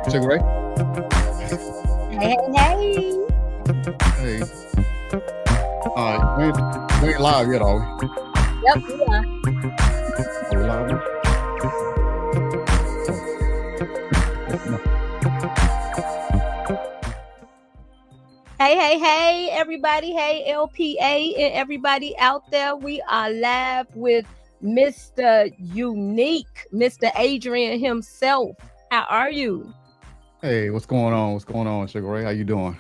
Sugar Ray? Hey, hey. Hey. All right, we ain't live yet, are we? Yep, we are. Are we live? Hey, everybody. Hey, LPA and everybody out there. We are live with Mr. Unique, Mr. Adrian himself. How are you? Hey, what's going on? What's going on, Sugar Ray? How you doing?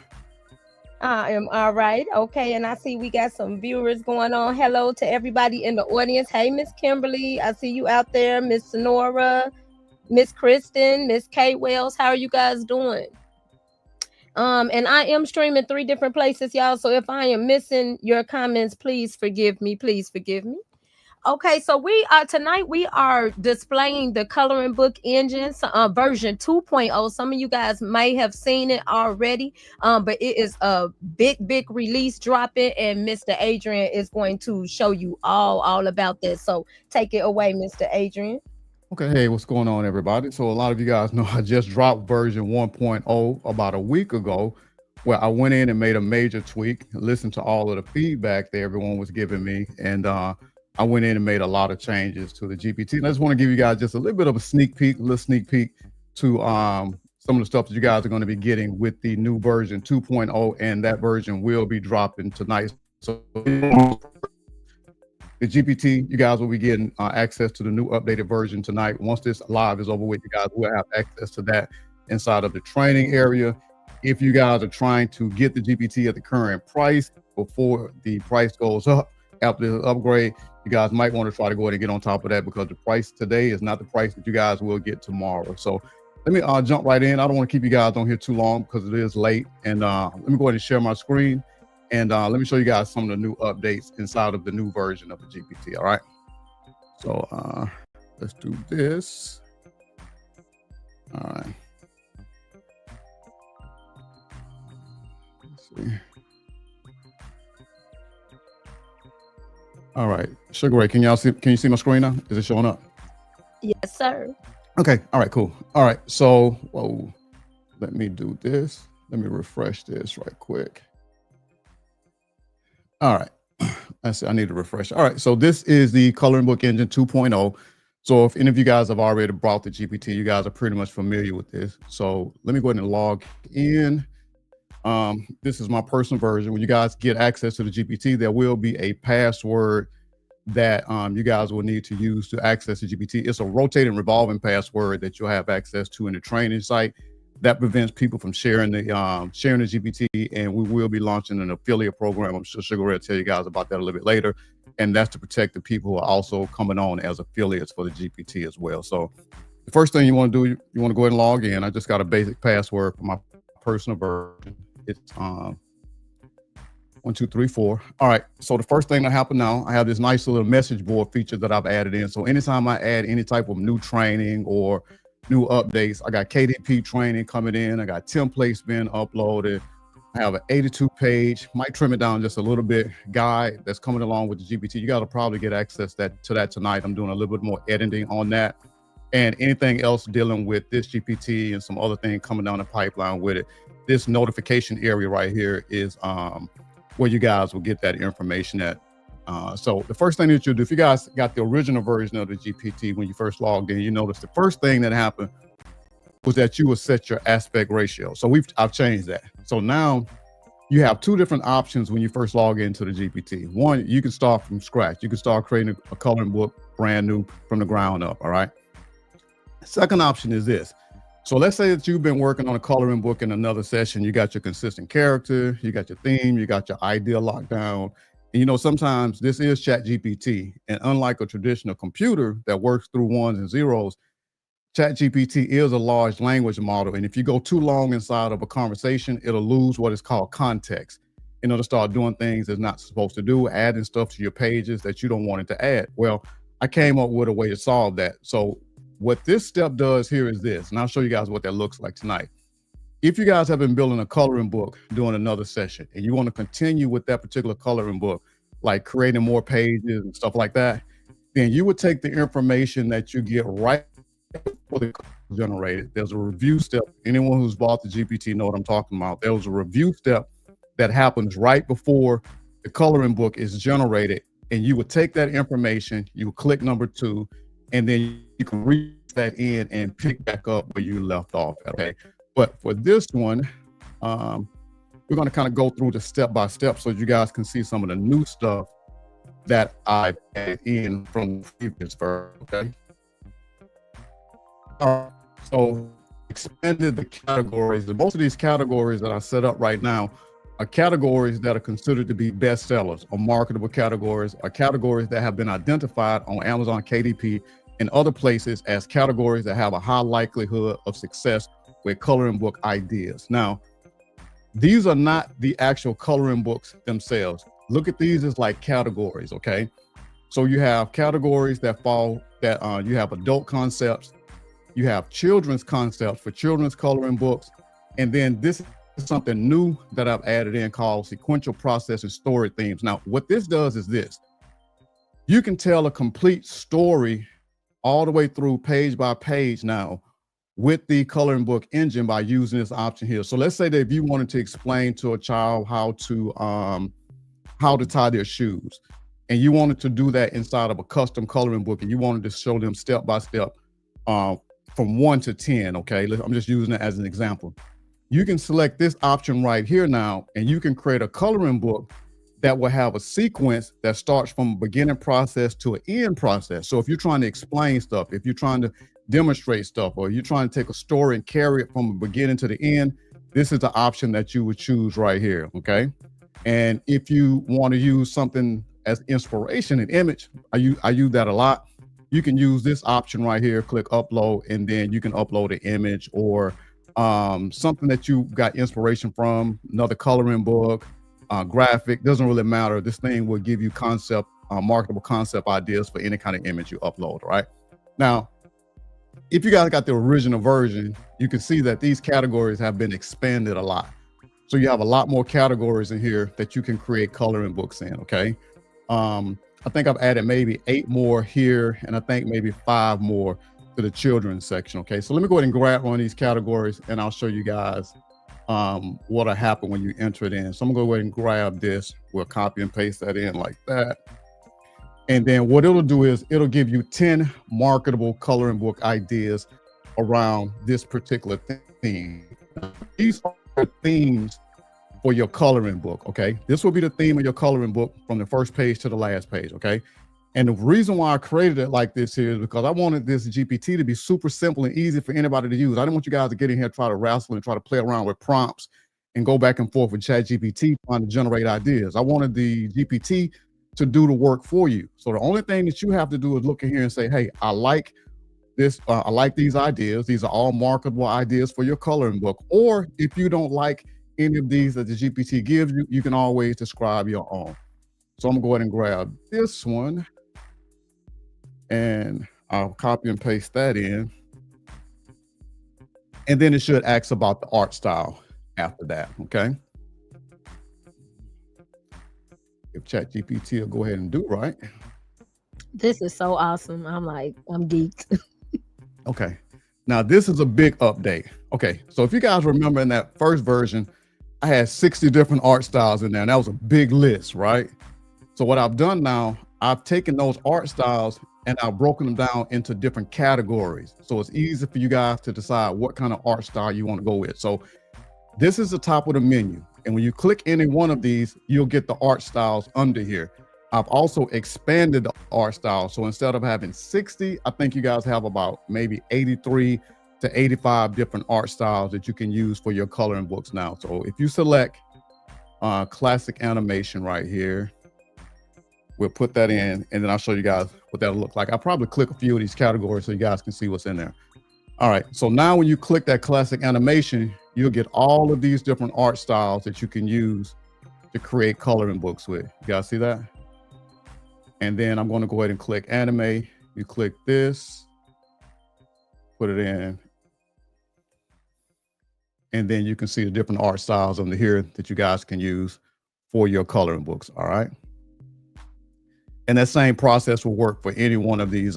I am all right. Okay, and I see we got some viewers going on. Hello to everybody in the audience. Hey, Miss Kimberly. I see you out there. Miss Sonora, Miss Kristen, Miss Kay Wells. How are you guys doing? And I am streaming 3 different places, y'all. So if I am missing your comments, please forgive me. Please forgive me. Okay, so tonight we are displaying the coloring book engines version 2.0. Some of you guys may have seen it already, but it is a big release dropping, and Mr. Adrian is going to show you all about this. So take it away, Mr. Adrian. Okay, hey, what's going on, everybody? So a lot of you guys know I just dropped version 1.0 about a week ago, where I went in and made a major tweak, listened to all of the feedback that everyone was giving me, and I went in and made a lot of changes to the GPT. And I just want to give you guys just a little bit of a sneak peek to some of the stuff that you guys are going to be getting with the new version 2.0, and that version will be dropping tonight. So the GPT, you guys will be getting access to the new updated version tonight. Once this live is over with, you guys will have access to that inside of the training area. If you guys are trying to get the GPT at the current price before the price goes up after the upgrade, you guys might want to try to go ahead and get on top of that, because the price today is not the price that you guys will get tomorrow. So let me jump right in. I don't want to keep you guys on here too long because it is late. And let me go ahead and share my screen. And let me show you guys some of the new updates inside of the new version of the GPT. All right. So let's do this. All right. Let's see. All right, Sugar Ray, can you see my screen now? Is it showing up? Yes, sir. Okay, all right, cool. All right, so, whoa, let me do this. Let me refresh this right quick. All right, I need to refresh. All right, so this is the coloring book engine 2.0. So if any of you guys have already brought the GPT, you guys are pretty much familiar with this. So let me go ahead and log in. This is my personal version. When you guys get access to the GPT, there will be a password that you guys will need to use to access the GPT. It's a rotating revolving password that you'll have access to in the training site. That prevents people from sharing the GPT, and we will be launching an affiliate program. I'm sure Sugar Ray will tell you guys about that a little bit later. And that's to protect the people who are also coming on as affiliates for the GPT as well. So The first thing you want to do, you want to go ahead and log in. I just got a basic password for my personal version. It's 1, 2, 3, 4. All right. So the first thing that happened now, I have this nice little message board feature that I've added in. So anytime I add any type of new training or new updates, I got KDP training coming in. I got templates being uploaded. I have an 82-page, might trim it down just a little bit, guide that's coming along with the GPT. You got to probably get access to that tonight. I'm doing a little bit more editing on that. And anything else dealing with this GPT and some other thing coming down the pipeline with it. This notification area right here is where you guys will get that information at. So the first thing that you'll do, if you guys got the original version of the GPT when you first logged in, you notice the first thing that happened was that you will set your aspect ratio. So I've changed that. So now you have two different options when you first log into the GPT. One, you can start from scratch. You can start creating a coloring book brand new from the ground up, all right? Second option is this. So let's say that you've been working on a coloring book in another session. You got your consistent character, you got your theme, you got your idea locked down. And you know, sometimes this is ChatGPT. And unlike a traditional computer that works through ones and zeros, ChatGPT is a large language model. And if you go too long inside of a conversation, it'll lose what is called context. And it'll start doing things it's not supposed to do, adding stuff to your pages that you don't want it to add. Well, I came up with a way to solve that. So what this step does here is this, and I'll show you guys what that looks like tonight. If you guys have been building a coloring book doing another session and you want to continue with that particular coloring book, like creating more pages and stuff like that, then you would take the information that you get right before the generated. There's a review step. Anyone who's bought the GPT know what I'm talking about. There was a review step that happens right before the coloring book is generated. And you would take that information, you would click number 2, and then you can read that in and pick back up where you left off. Okay. But for this one, we're going to kind of go through the step by step so you guys can see some of the new stuff that I've added in from the previous version. Okay. All right. So expanded the categories. Most of these categories that I set up right now are categories that are considered to be bestsellers or marketable categories, or categories that have been identified on Amazon KDP and other places as categories that have a high likelihood of success with coloring book ideas. Now, these are not the actual coloring books themselves. Look at these as like categories, okay? So you have categories that you have adult concepts, you have children's concepts for children's coloring books, and then this something new that I've added in called sequential process and story themes. Now, what this does is this. You can tell a complete story all the way through page by page now with the coloring book engine by using this option here. So let's say that if you wanted to explain to a child how to tie their shoes, and you wanted to do that inside of a custom coloring book, and you wanted to show them step by step from 1 to 10, okay? I'm just using it as an example. You can select this option right here now, and you can create a coloring book that will have a sequence that starts from a beginning process to an end process. So if you're trying to explain stuff, if you're trying to demonstrate stuff, or you're trying to take a story and carry it from the beginning to the end, this is the option that you would choose right here, okay? And if you want to use something as inspiration, an image, I use that a lot. You can use this option right here, click upload, and then you can upload an image or something that you got inspiration from, another coloring book, graphic, doesn't really matter. This thing will give you marketable concept ideas for any kind of image you upload, right? Now, if you guys got the original version, you can see that these categories have been expanded a lot. So you have a lot more categories in here that you can create coloring books in, okay? I think I've added maybe 8 more here, and I think maybe 5 more to the children's section, okay? So let me go ahead and grab one of these categories, and I'll show you guys what'll happen when you enter it in. So I'm gonna go ahead and grab this. We'll copy and paste that in like that. And then what it'll do is it'll give you 10 marketable coloring book ideas around this particular theme. These are themes for your coloring book, okay? This will be the theme of your coloring book from the first page to the last page, okay? And the reason why I created it like this here is because I wanted this GPT to be super simple and easy for anybody to use. I didn't want you guys to get in here, try to wrestle and try to play around with prompts and go back and forth with ChatGPT trying to generate ideas. I wanted the GPT to do the work for you. So the only thing that you have to do is look in here and say, hey, I like this, I like these ideas. These are all marketable ideas for your coloring book. Or if you don't like any of these that the GPT gives you, you can always describe your own. So I'm going to go ahead and grab this one and I'll copy and paste that in. And then it should ask about the art style after that, okay? If ChatGPT will go ahead and do right. This is so awesome. I'm geeked. Okay. Now this is a big update. Okay. So if you guys remember in that first version, I had 60 different art styles in there, and that was a big list, right? So what I've done now, I've taken those art styles and I've broken them down into different categories. So it's easy for you guys to decide what kind of art style you want to go with. So this is the top of the menu. And when you click any one of these, you'll get the art styles under here. I've also expanded the art style. So instead of having 60, I think you guys have about maybe 83 to 85 different art styles that you can use for your coloring books now. So if you select classic animation right here, we'll put that in, and then I'll show you guys what that'll look like. I'll probably click a few of these categories so you guys can see what's in there. All right, so now when you click that classic animation, you'll get all of these different art styles that you can use to create coloring books with. You guys see that? And then I'm going to go ahead and click animate. You click this, put it in, and then you can see the different art styles under here that you guys can use for your coloring books. All right. And that same process will work for any one of these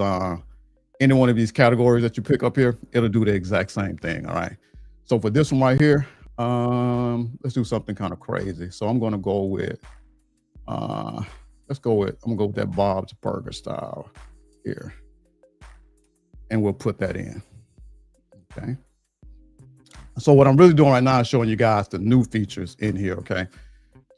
categories that you pick up here. It'll do the exact same thing. All right. So for this one right here, let's do something kind of crazy. So I'm going to go with, I'm going to go with that Bob's Burger style here. And we'll put that in. Okay. So what I'm really doing right now is showing you guys the new features in here. Okay.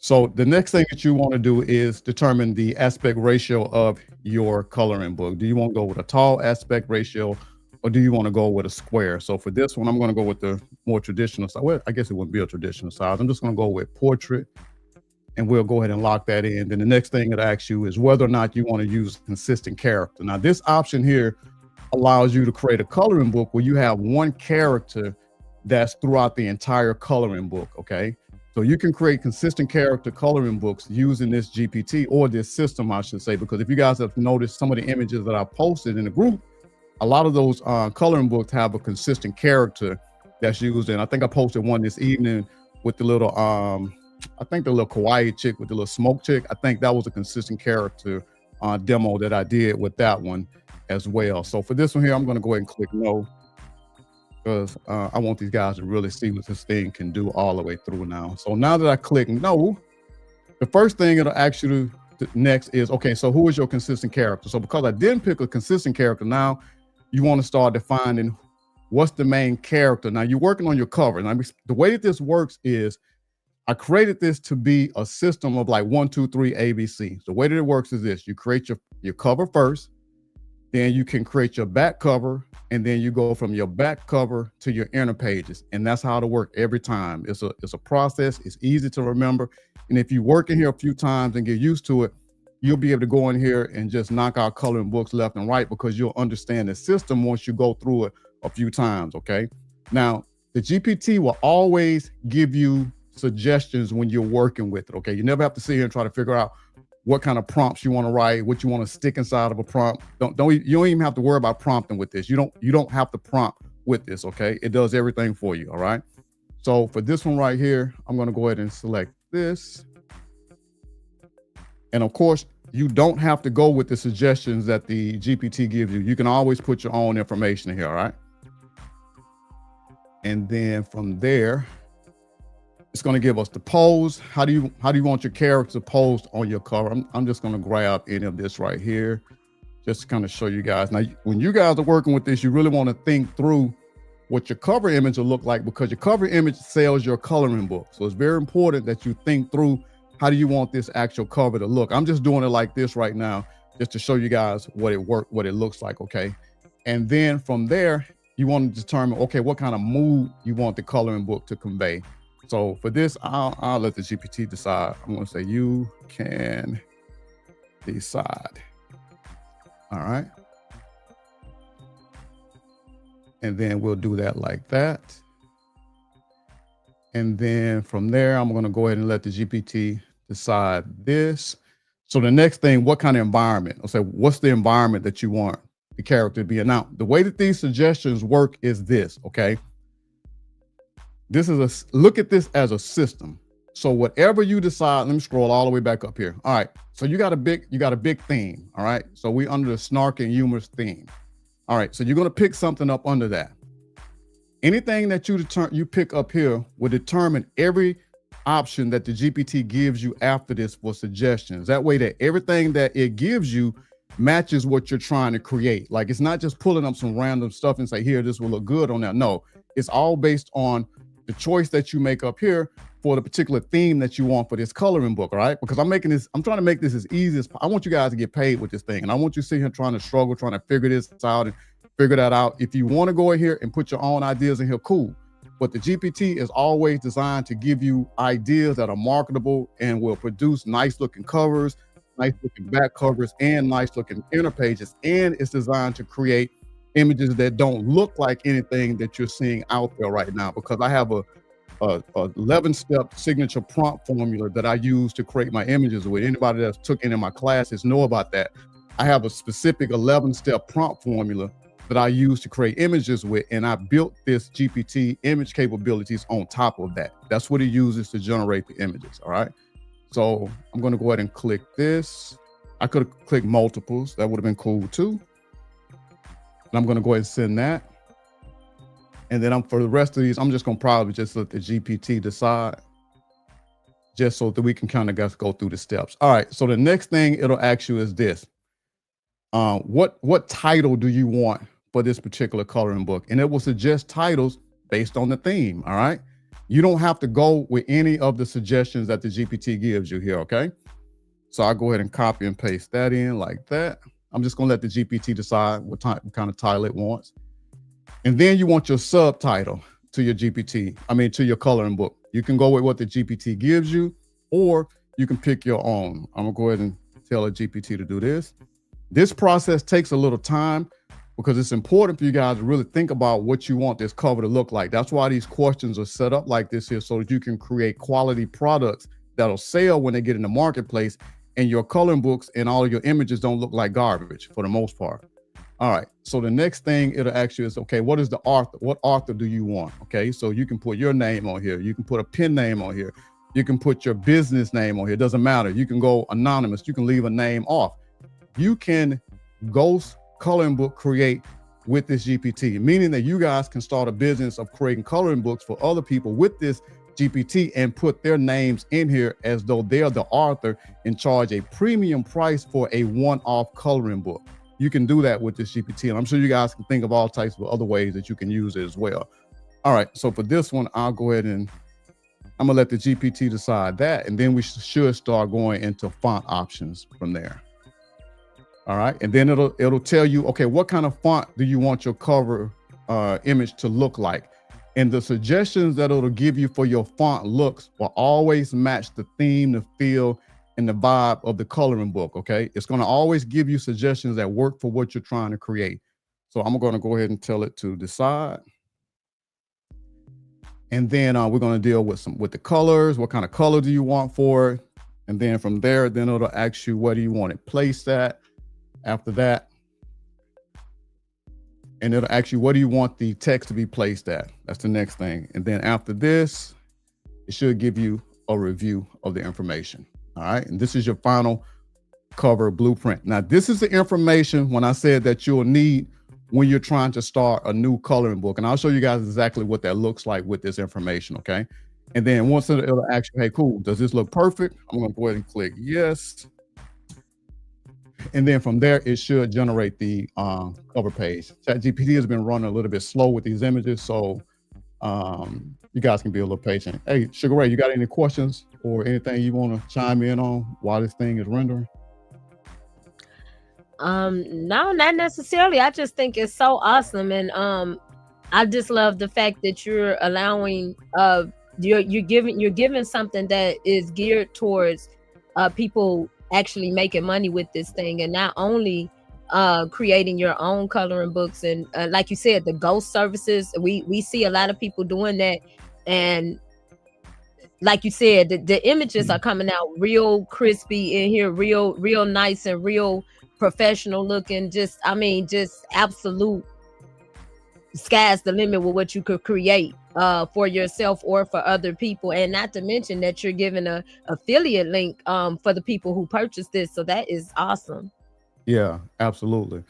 So the next thing that you want to do is determine the aspect ratio of your coloring book. Do you want to go with a tall aspect ratio, or do you want to go with a square? So for this one, I'm going to go with the more traditional size. Well, I guess it wouldn't be a traditional size. I'm just going to go with portrait, and we'll go ahead and lock that in. Then the next thing it asks you is whether or not you want to use consistent character. Now this option here allows you to create a coloring book where you have one character that's throughout the entire coloring book. Okay. So you can create consistent character coloring books using this GPT, or this system, I should say, because if you guys have noticed some of the images that I posted in the group, a lot of those coloring books have a consistent character that's used. And I think I posted one this evening with the little, I think the little kawaii chick with the little smoke chick. I think that was a consistent character demo that I did with that one as well. So for this one here, I'm going to go ahead and click no, because I want these guys to really see what this thing can do all the way through now. So now that I click no, the first thing it'll ask you to next is, okay, so who is your consistent character? So because I didn't pick a consistent character, now you want to start defining what's the main character. Now you're working on your cover. Now the way that this works is I created this to be a system of like 1, 2, 3, ABC. The way that it works is this: you create your cover first, then you can create your back cover, and then you go from your back cover to your inner pages. And that's how it'll work every time. It's a process. It's easy to remember. And if you work in here a few times and get used to it, you'll be able to go in here and just knock out coloring books left and right, because you'll understand the system once you go through it a few times. Okay. Now the GPT will always give you suggestions when you're working with it. Okay. You never have to sit here and try to figure out what kind of prompts you want to write, what you want to stick inside of a prompt. You don't even have to worry about prompting with this. You don't have to prompt with this. Okay. It does everything for you. All right. So for this one right here, I'm going to go ahead and select this. And of course, you don't have to go with the suggestions that the GPT gives you. You can always put your own information here. All right. And then from there, it's going to give us the pose. How do you want your character posed on your cover? I'm just going to grab any of this right here, just to kind of show you guys. Now, when you guys are working with this, you really want to think through what your cover image will look like, because your cover image sells your coloring book. So it's very important that you think through, how do you want this actual cover to look? I'm just doing it like this right now, just to show you guys what it looks like. Okay. And then from there, you want to determine, okay, what kind of mood you want the coloring book to convey. So for this, I'll let the GPT decide. I'm going to say you can decide. All right. And then we'll do that like that. And then from there, I'm going to go ahead and let the GPT decide this. So the next thing, what kind of environment? I'll say, what's the environment that you want the character to be in? Now, the way that these suggestions work is this, okay? This is look at this as a system. So whatever you decide, let me scroll all the way back up here. All right, so you got a big theme, all right? So we under the snark and humorous theme. All right, so you're gonna pick something up under that. Anything that you pick up here will determine every option that the GPT gives you after this for suggestions. That way that everything that it gives you matches what you're trying to create. Like, it's not just pulling up some random stuff and say, here, this will look good on that. No, it's all based on the choice that you make up here for the particular theme that you want for this coloring book, all right? Because I'm trying to make this as easy as I want you guys to get paid with this thing. And I want you sitting here trying to struggle, trying to figure this out and figure that out. If you want to go in here and put your own ideas in here, cool. But the GPT is always designed to give you ideas that are marketable and will produce nice looking covers, nice looking back covers, and nice looking inner pages. And it's designed to create images that don't look like anything that you're seeing out there right now, because I have a 11-step signature prompt formula that I use to create my images with. Anybody that's took any of my classes know about that. I have a specific 11-step prompt formula that I use to create images with, and I built this GPT image capabilities on top of that. That's what it uses to generate the images, all right? So I'm gonna go ahead and click this. I could have clicked multiples, that would have been cool too. And I'm gonna go ahead and send that. And then for the rest of these, I'm just gonna probably just let the GPT decide, just so that we can kind of go through the steps. All right, so the next thing it'll ask you is this. What title do you want for this particular coloring book? And it will suggest titles based on the theme, all right? You don't have to go with any of the suggestions that the GPT gives you here, okay? So I'll go ahead and copy and paste that in like that. I'm just gonna let the GPT decide what kind of title it wants. And then you want your subtitle to your to your coloring book. You can go with what the GPT gives you, or you can pick your own. I'm gonna go ahead and tell a GPT to do this. This process takes a little time because it's important for you guys to really think about what you want this cover to look like. That's why these questions are set up like this here, so that you can create quality products that'll sell when they get in the marketplace, and your coloring books and all of your images don't look like garbage for the most part. All right, so the next thing it'll ask you is, okay, what is the author? What author do you want? Okay, so you can put your name on here. You can put a pen name on here. You can put your business name on here. It doesn't matter. You can go anonymous. You can leave a name off. You can ghost coloring book create with this GPT, meaning that you guys can start a business of creating coloring books for other people with this GPT and put their names in here as though they're the author and charge a premium price for a one-off coloring book. You can do that with this GPT, and I'm sure you guys can think of all types of other ways that you can use it as well. All right, so for this one, I'll go ahead and I'm gonna let the GPT decide that, and then we should start going into font options from there. All right, and then it'll tell you, okay, what kind of font do you want your cover image to look like? And the suggestions that it'll give you for your font looks will always match the theme, the feel, and the vibe of the coloring book, okay? It's gonna always give you suggestions that work for what you're trying to create. So I'm gonna go ahead and tell it to decide. And then we're gonna deal with the colors. What kind of color do you want for it? And then from there, then it'll ask you, where do you want it placed at? After that, and it'll ask you, what do you want the text to be placed at? That's the next thing. And then after this, it should give you a review of the information. All right, and this is your final cover blueprint. Now, this is the information when I said that you'll need when you're trying to start a new coloring book. And I'll show you guys exactly what that looks like with this information, okay? And then once it'll ask you, hey, cool, does this look perfect? I'm gonna go ahead and click yes. And then from there, it should generate the cover page. ChatGPT has been running a little bit slow with these images, so you guys can be a little patient. Hey, Sugar Ray, you got any questions or anything you want to chime in on while this thing is rendering? No, not necessarily. I just think it's so awesome, and I just love the fact that you're allowing you're giving something that is geared towards people actually making money with this thing, and not only creating your own coloring books. And like you said, the ghost services, we see a lot of people doing that. And like you said, the images are coming out real crispy in here, real nice and real professional looking. Just, I mean, just absolute sky's the limit with what you could create for yourself or for other people. And not to mention that you're giving a affiliate link for the people who purchase this. So that is awesome. Yeah, absolutely.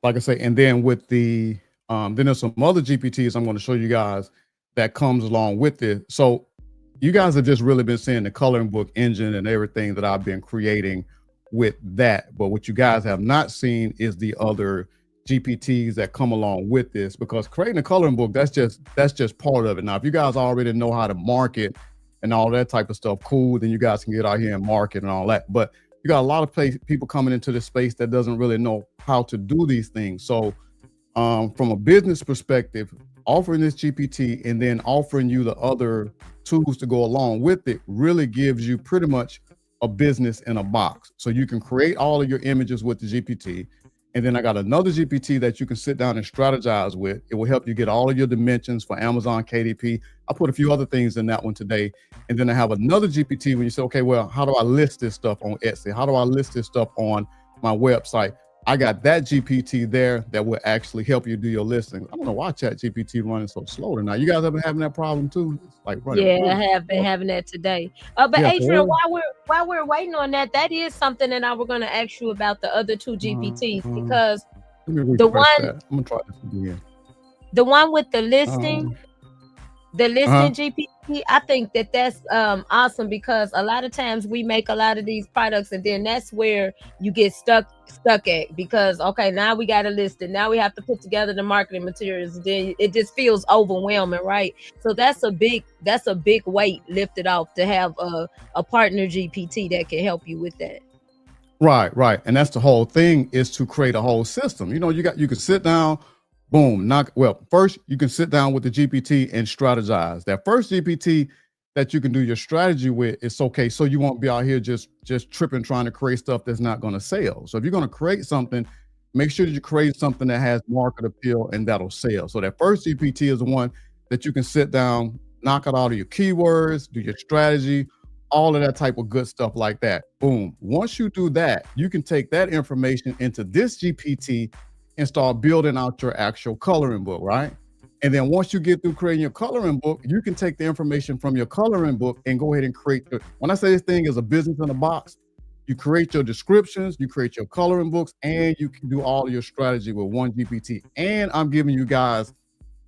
Like I say, and then with the then there's some other GPTs I'm going to show you guys that comes along with it. So you guys have just really been seeing the coloring book engine and everything that I've been creating with that. But what you guys have not seen is the other GPTs that come along with this, because creating a coloring book, that's just part of it. Now, if you guys already know how to market and all that type of stuff, cool, then you guys can get out here and market and all that. But you got a lot of people coming into this space that doesn't really know how to do these things. So from a business perspective, offering this GPT and then offering you the other tools to go along with it really gives you pretty much a business in a box. So you can create all of your images with the GPT. And then I got another GPT that you can sit down and strategize with. It will help you get all of your dimensions for Amazon KDP. I put a few other things in that one today. And then I have another GPT when you say, okay, well, how do I list this stuff on Etsy? How do I list this stuff on my website? I got that GPT there that will actually help you do your listing. I don't know why ChatGPT running so slow tonight. You guys have been having that problem too? It's like running. Yeah, I have been having that today. But yeah, Adrian, while we're waiting on that, that is something that I was going to ask you about the other two GPTs, because the one, I'm gonna try this again. The one with the listing, GPT, I think that's awesome, because a lot of times we make a lot of these products and then that's where you get stuck at, because okay, now we got to list it, now we have to put together the marketing materials, then it just feels overwhelming, right? So that's a big weight lifted off to have a partner GPT that can help you with that. Right. And that's the whole thing, is to create a whole system. You know, you can sit down, boom, first you can sit down with the GPT and strategize. That first GPT that you can do your strategy with is okay, so you won't be out here just tripping trying to create stuff that's not going to sell. So if you're going to create something, make sure that you create something that has market appeal and that'll sell. So that first GPT is the one that you can sit down, knock out all of your keywords, do your strategy, all of that type of good stuff like that. Boom. Once you do that, you can take that information into this GPT and start building out your actual coloring book, right? And then once you get through creating your coloring book, you can take the information from your coloring book and go ahead and create when I say this thing is a business in a box, you create your descriptions, you create your coloring books, and you can do all of your strategy with one GPT. And I'm giving you guys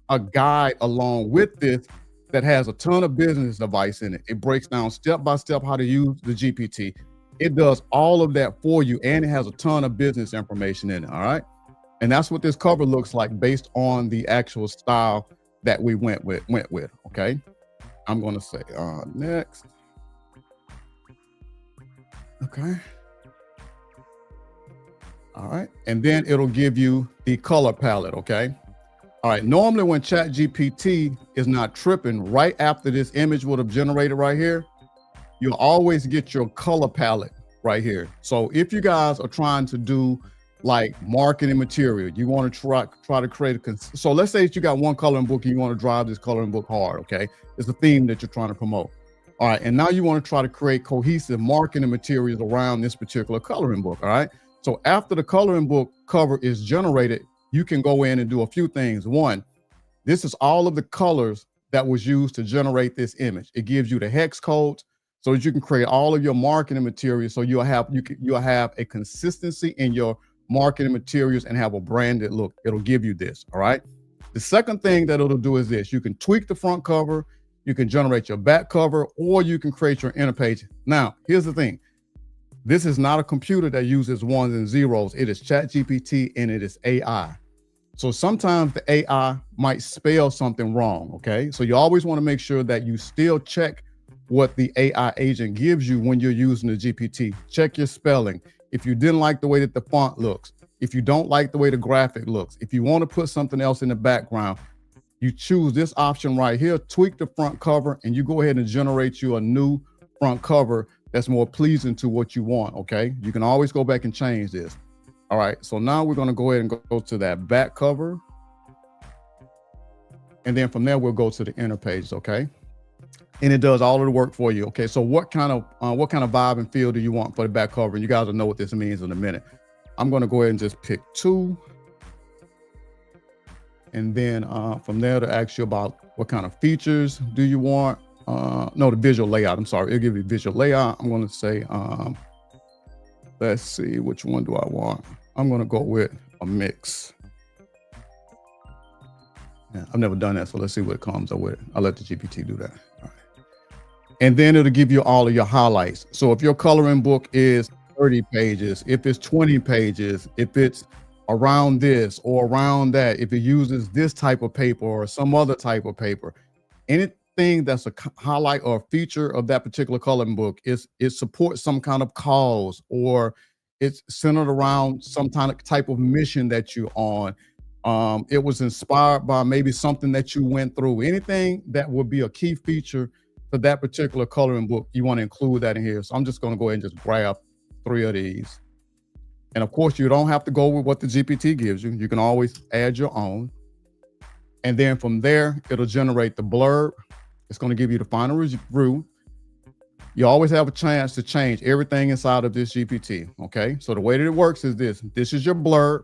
a guide along with this that has a ton of business advice in it. It breaks down step by step how to use the GPT. It does all of that for you, and it has a ton of business information in it, all right? And that's what this cover looks like based on the actual style that we went with, okay? I'm gonna say next. Okay. All right, and then it'll give you the color palette, okay? All right, normally when ChatGPT is not tripping, right after this image would have generated right here, you'll always get your color palette right here. So if you guys are trying to do like marketing material, you want to try to create so let's say that you got one coloring book and you want to drive this coloring book hard, okay? It's a theme that you're trying to promote. All right, and now you want to try to create cohesive marketing materials around this particular coloring book, all right? So after the coloring book cover is generated, you can go in and do a few things. One, this is all of the colors that was used to generate this image. It gives you the hex codes so that you can create all of your marketing materials, so you'll have a consistency in your marketing materials and have a branded look. It'll give you this, all right? The second thing that it'll do is this. You can tweak the front cover, you can generate your back cover, or you can create your inner page. Now, here's the thing. This is not a computer that uses ones and zeros. It is ChatGPT and it is AI. So sometimes the AI might spell something wrong, okay? So you always want to make sure that you still check what the AI agent gives you when you're using the GPT. Check your spelling. If you didn't like the way that the font looks, if you don't like the way the graphic looks, if you want to put something else in the background, you choose this option right here, tweak the front cover, and you go ahead and generate you a new front cover that's more pleasing to what you want, okay? You can always go back and change this. All right, so now we're gonna go ahead and go to that back cover. And then from there, we'll go to the inner page, okay? And it does all of the work for you, okay? So what kind of vibe and feel do you want for the back cover? And you guys will know what this means in a minute. I'm gonna go ahead and just pick 2. And then from there to ask you about what kind of features do you want? No, the visual layout, I'm sorry. It'll give you visual layout. I'm gonna say, let's see, which one do I want? I'm gonna go with a mix. Yeah, I've never done that, so let's see what it comes up with. I'll let the GPT do that. All right. And then it'll give you all of your highlights. So if your coloring book is 30 pages, if it's 20 pages, if it's around this or around that, if it uses this type of paper or some other type of paper, anything that's a highlight or a feature of that particular coloring book, it supports some kind of cause, or it's centered around some type of mission that you're on. It was inspired by maybe something that you went through. Anything that would be a key feature for that particular coloring book, you want to include that in here. So I'm just going to go ahead and just grab 3 of these. And of course, you don't have to go with what the GPT gives you. You can always add your own. And then from there, it'll generate the blurb. It's going to give you the final review. You always have a chance to change everything inside of this GPT, okay? So the way that it works is this. This is your blurb,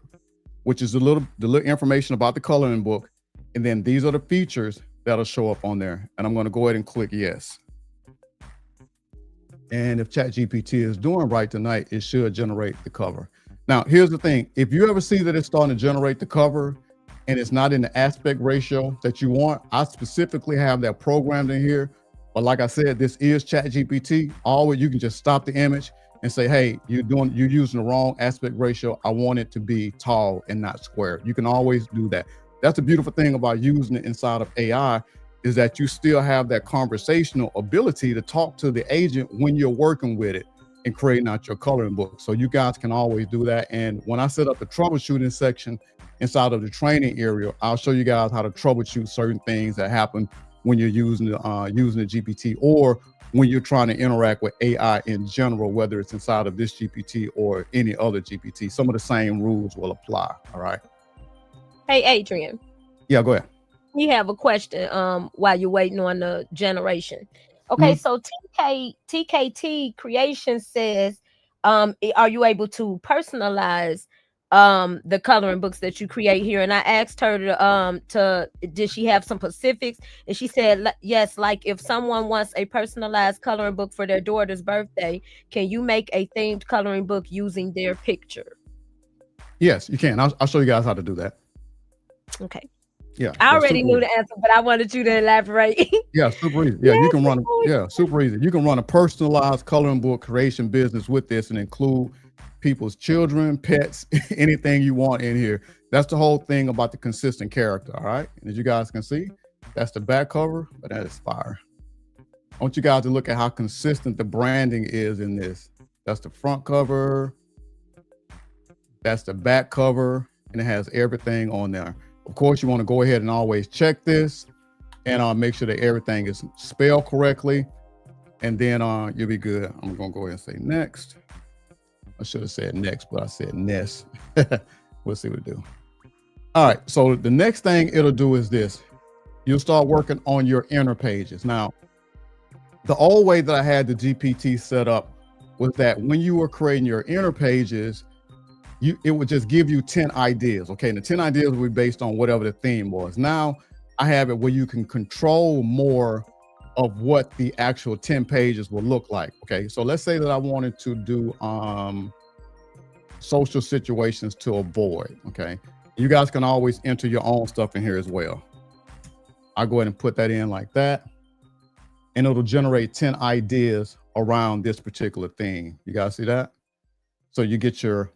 which is the little information about the coloring book. And then these are the features that'll show up on there. And I'm going to go ahead and click yes. And if ChatGPT is doing right tonight, it should generate the cover. Now, here's the thing. If you ever see that it's starting to generate the cover and it's not in the aspect ratio that you want, I specifically have that programmed in here. But like I said, this is ChatGPT. Always, you can just stop the image and say, hey, you're using the wrong aspect ratio. I want it to be tall and not square. You can always do that. That's the beautiful thing about using it inside of AI, is that you still have that conversational ability to talk to the agent when you're working with it and creating out your coloring book. So you guys can always do that. And when I set up the troubleshooting section inside of the training area, I'll show you guys how to troubleshoot certain things that happen when you're using the GPT, or when you're trying to interact with AI in general, whether it's inside of this GPT or any other GPT. Some of the same rules will apply. All right. Hey, Adrian. Yeah, go ahead. You have a question while you're waiting on the generation. Okay, so TKT Creation says, are you able to personalize the coloring books that you create here? And I asked her to did she have some specifics, and she said yes. Like if someone wants a personalized coloring book for their daughter's birthday, can you make a themed coloring book using their picture? Yes, you can. I'll show you guys how to do that. Okay. Yeah, I already knew the answer, but I wanted you to elaborate. Yeah, super easy. Yeah, you can run. Super easy. You can run a personalized coloring book creation business with this and include people's children, pets, anything you want in here. That's the whole thing about the consistent character. All right, and as you guys can see, that's the back cover, but that is fire. I want you guys to look at how consistent the branding is in this. That's the front cover. That's the back cover, and it has everything on there. Of course, you want to go ahead and always check this and make sure that everything is spelled correctly. And then you'll be good. I'm going to go ahead and say next. I should have said next, but I said nest. We'll see what it do. All right. So the next thing it'll do is this. You'll start working on your inner pages. Now, the old way that I had the GPT set up was that when you were creating your inner pages, it would just give you 10 ideas. Okay, and the 10 ideas would be based on whatever the theme was. Now I have it where you can control more of what the actual 10 pages will look like. Okay, so let's say that I wanted to do social situations to avoid. Okay, you guys can always enter your own stuff in here as well. I'll go ahead and put that in like that, and it'll generate 10 ideas around this particular theme. You guys see that? So you get your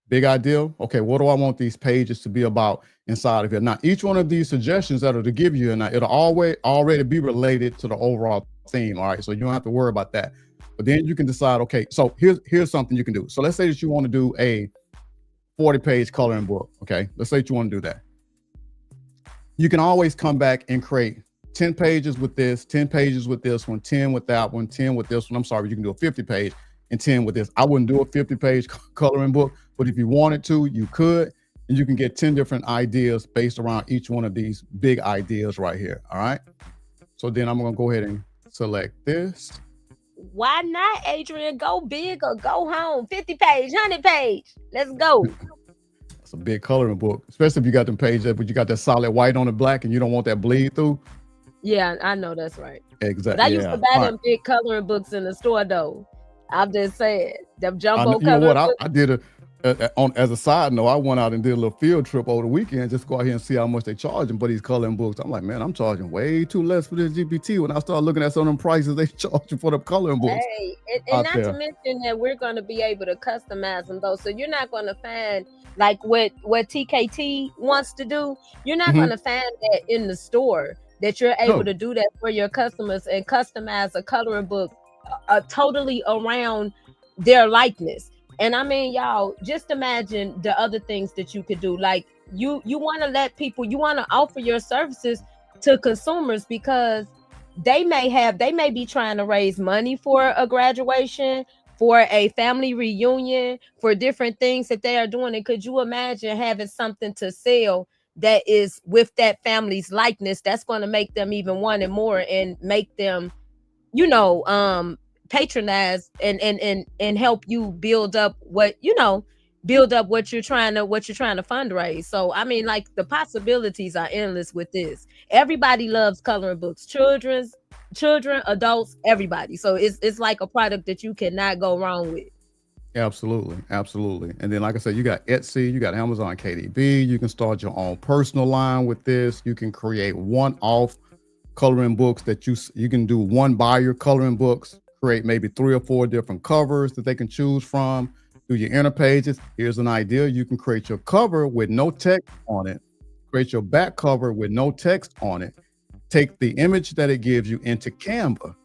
big idea. Okay, what do I want these pages to be about inside of here? Now, each one of these suggestions that it'll give you, and it'll already be related to the overall theme. All right, so you don't have to worry about that. But then you can decide, okay, so here's something you can do. So let's say that you want to do a 40-page coloring book. Okay, let's say that you want to do that. You can always come back and create 10 pages with this, 10 pages with this one, 10 with that one, 10 with this one. I'm sorry, you can do a 50-page and 10 with this. I wouldn't do a 50-page coloring book, but if you wanted to, you could, and you can get 10 different ideas based around each one of these big ideas right here. All right. So then I'm going to go ahead and select this. Why not, Adrian? Go big or go home. 50 page, 100 page. Let's go. It's a big coloring book, especially if you got them pages, but you got that solid white on the black and you don't want that bleed through. Yeah, I know that's right. Exactly. But I used to buy them big coloring books in the store, though. I'm just saying, them jumbo you know coloring what? books. I did as a side note, I went out and did a little field trip over the weekend, just go out here and see how much they charging for these coloring books. I'm like, man, I'm charging way too less for this GPT. When I started looking at some of them prices they charging for the coloring books. Hey, and not to mention that we're going to be able to customize them, though. So you're not going to find like what TKT wants to do. You're not going to find that in the store, that you're able to do that for your customers and customize a coloring book totally around their likeness. And I mean, y'all, just imagine the other things that you could do. Like you want to let people, you want to offer your services to consumers, because they may be trying to raise money for a graduation, for a family reunion, for different things that they are doing. And could you imagine having something to sell that is with that family's likeness? That's going to make them even want it more and make them, patronize and help you build up what you're trying to fundraise. So I mean, like, the possibilities are endless with this. Everybody loves coloring books, children, adults, everybody. So it's like a product that you cannot go wrong with. Absolutely. And then, like I said, you got Etsy, you got Amazon KDB. You can start your own personal line with this. You can create one-off coloring books that you can do one buyer coloring books, create maybe 3 or 4 different covers that they can choose from. Do your inner pages. Here's an idea. You can create your cover with no text on it, create your back cover with no text on it, take the image that it gives you into Canva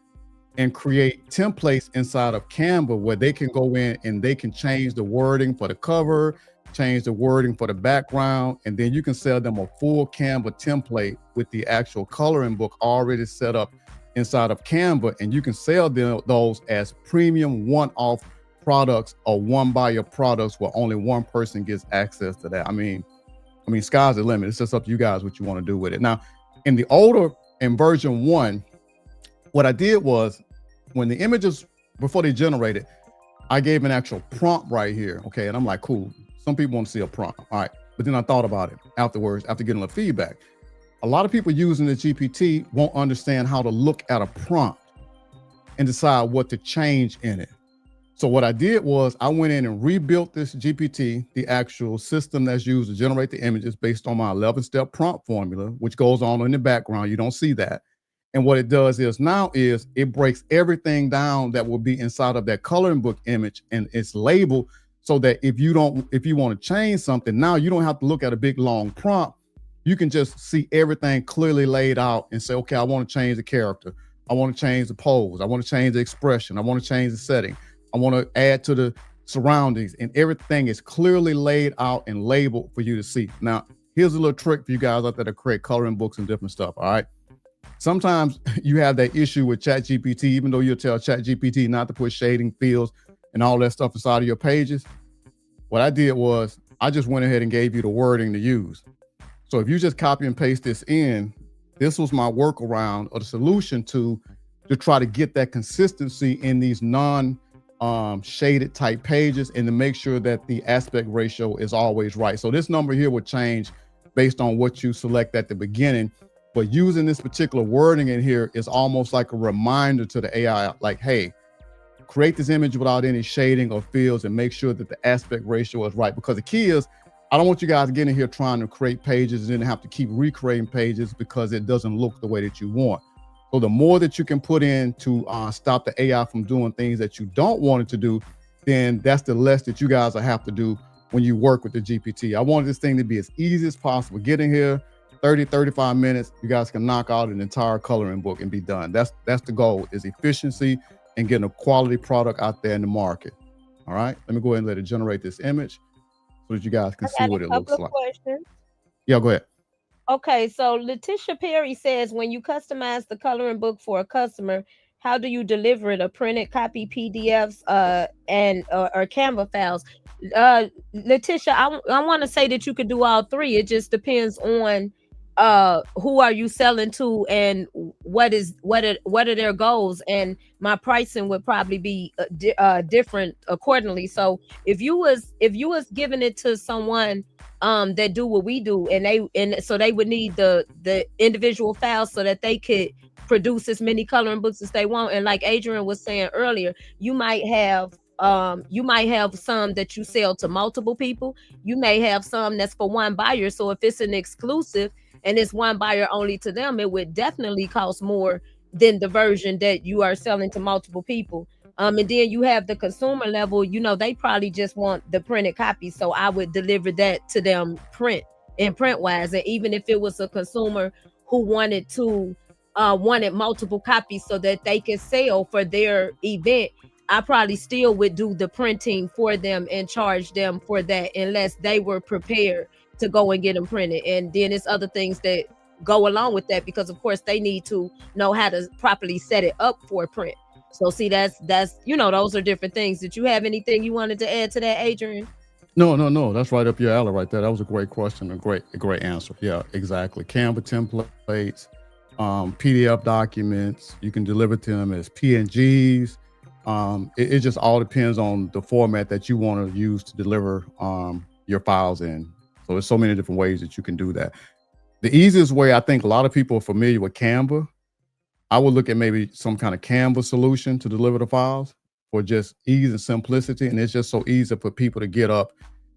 and create templates inside of Canva where they can go in and they can change the wording for the cover, change the wording for the background, and then you can sell them a full Canva template with the actual coloring book already set up inside of Canva, and you can sell them those as premium one-off products or one buyer products where only one person gets access to that. I mean, sky's the limit. It's just up to you guys what you want to do with it. Now, in version 1, what I did was, when the images, before they generated, I gave an actual prompt right here. Okay. And I'm like, cool. Some people want to see a prompt. All right. But then I thought about it afterwards, after getting the feedback. A lot of people using the GPT won't understand how to look at a prompt and decide what to change in it. So what I did was I went in and rebuilt this GPT, the actual system that's used to generate the images based on my 11-step prompt formula, which goes on in the background. You don't see that. And what it does is it breaks everything down that will be inside of that coloring book image, and it's labeled so that if you want to change something, now you don't have to look at a big long prompt. You can just see everything clearly laid out and say, okay, I want to change the character. I want to change the pose. I want to change the expression. I want to change the setting. I want to add to the surroundings, and everything is clearly laid out and labeled for you to see. Now, here's a little trick for you guys out there to create coloring books and different stuff. All right. Sometimes you have that issue with ChatGPT, even though you'll tell ChatGPT not to put shading, fields, and all that stuff inside of your pages. What I did was I just went ahead and gave you the wording to use. So if you just copy and paste this in, this was my workaround or the solution to try to get that consistency in these shaded type pages, and to make sure that the aspect ratio is always right. So this number here would change based on what you select at the beginning. But using this particular wording in here is almost like a reminder to the AI, like, hey, create this image without any shading or fields and make sure that the aspect ratio is right. Because the key is, I don't want you guys getting here trying to create pages and then have to keep recreating pages because it doesn't look the way that you want. So the more that you can put in to stop the AI from doing things that you don't want it to do, then that's the less that you guys will have to do when you work with the GPT. I wanted this thing to be as easy as possible. Get in here, 30, 35 minutes, you guys can knock out an entire coloring book and be done. That's the goal, is efficiency and getting a quality product out there in the market. All right, let me go ahead and let it generate this image so that you guys can see what it looks like. Questions. Yeah, go ahead. Okay, so Letitia Perry says, when you customize the coloring book for a customer, How do you deliver it? A printed copy, PDFs, and or Canva files? Letitia, I want to say that you could do all three. It just depends on who are you selling to, and what are their goals, and my pricing would probably be different accordingly. So if you was giving it to someone that do what we do, and so they would need the individual files so that they could produce as many coloring books as they want. And like Adrian was saying earlier, you might have some that you sell to multiple people. You may have some that's for one buyer. So if it's an exclusive and it's one buyer only to them, it would definitely cost more than the version that you are selling to multiple people. And then you have the consumer level, they probably just want the printed copy. So I would deliver that to them print wise. And even if it was a consumer who wanted multiple copies so that they could sell for their event, I probably still would do the printing for them and charge them for that, unless they were prepared to go and get them printed. And then it's other things that go along with that, because of course they need to know how to properly set it up for print. So see, that's those are different things. Did you have anything you wanted to add to that, Adrian? No. That's right up your alley right there. That was a great question, a great answer. Yeah, exactly. Canva templates, PDF documents. You can deliver to them as PNGs. It just all depends on the format that you want to use to deliver your files in. So there's so many different ways that you can do that. The easiest way, I think a lot of people are familiar with Canva. I would look at maybe some kind of Canva solution to deliver the files for just ease and simplicity. And it's just so easy for people to get up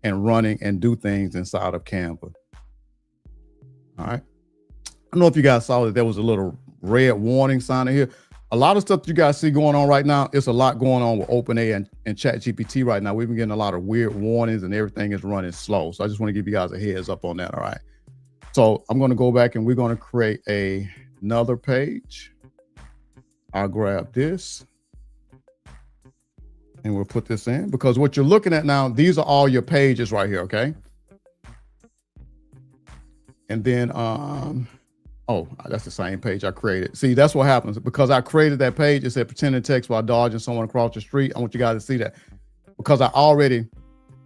and running and do things inside of Canva. All right. I don't know if you guys saw that there was a little red warning sign in here. A lot of stuff you guys see going on right now, it's a lot going on with OpenAI and ChatGPT right now. We've been getting a lot of weird warnings and everything is running slow. So I just want to give you guys a heads up on that. All right. So I'm going to go back and we're going to create another page. I'll grab this and we'll put this in, because what you're looking at now, these are all your pages right here. Okay. And then, oh, that's the same page I created. See, that's what happens. Because I created that page, it said pretending text while dodging someone across the street. I want you guys to see that. Because I already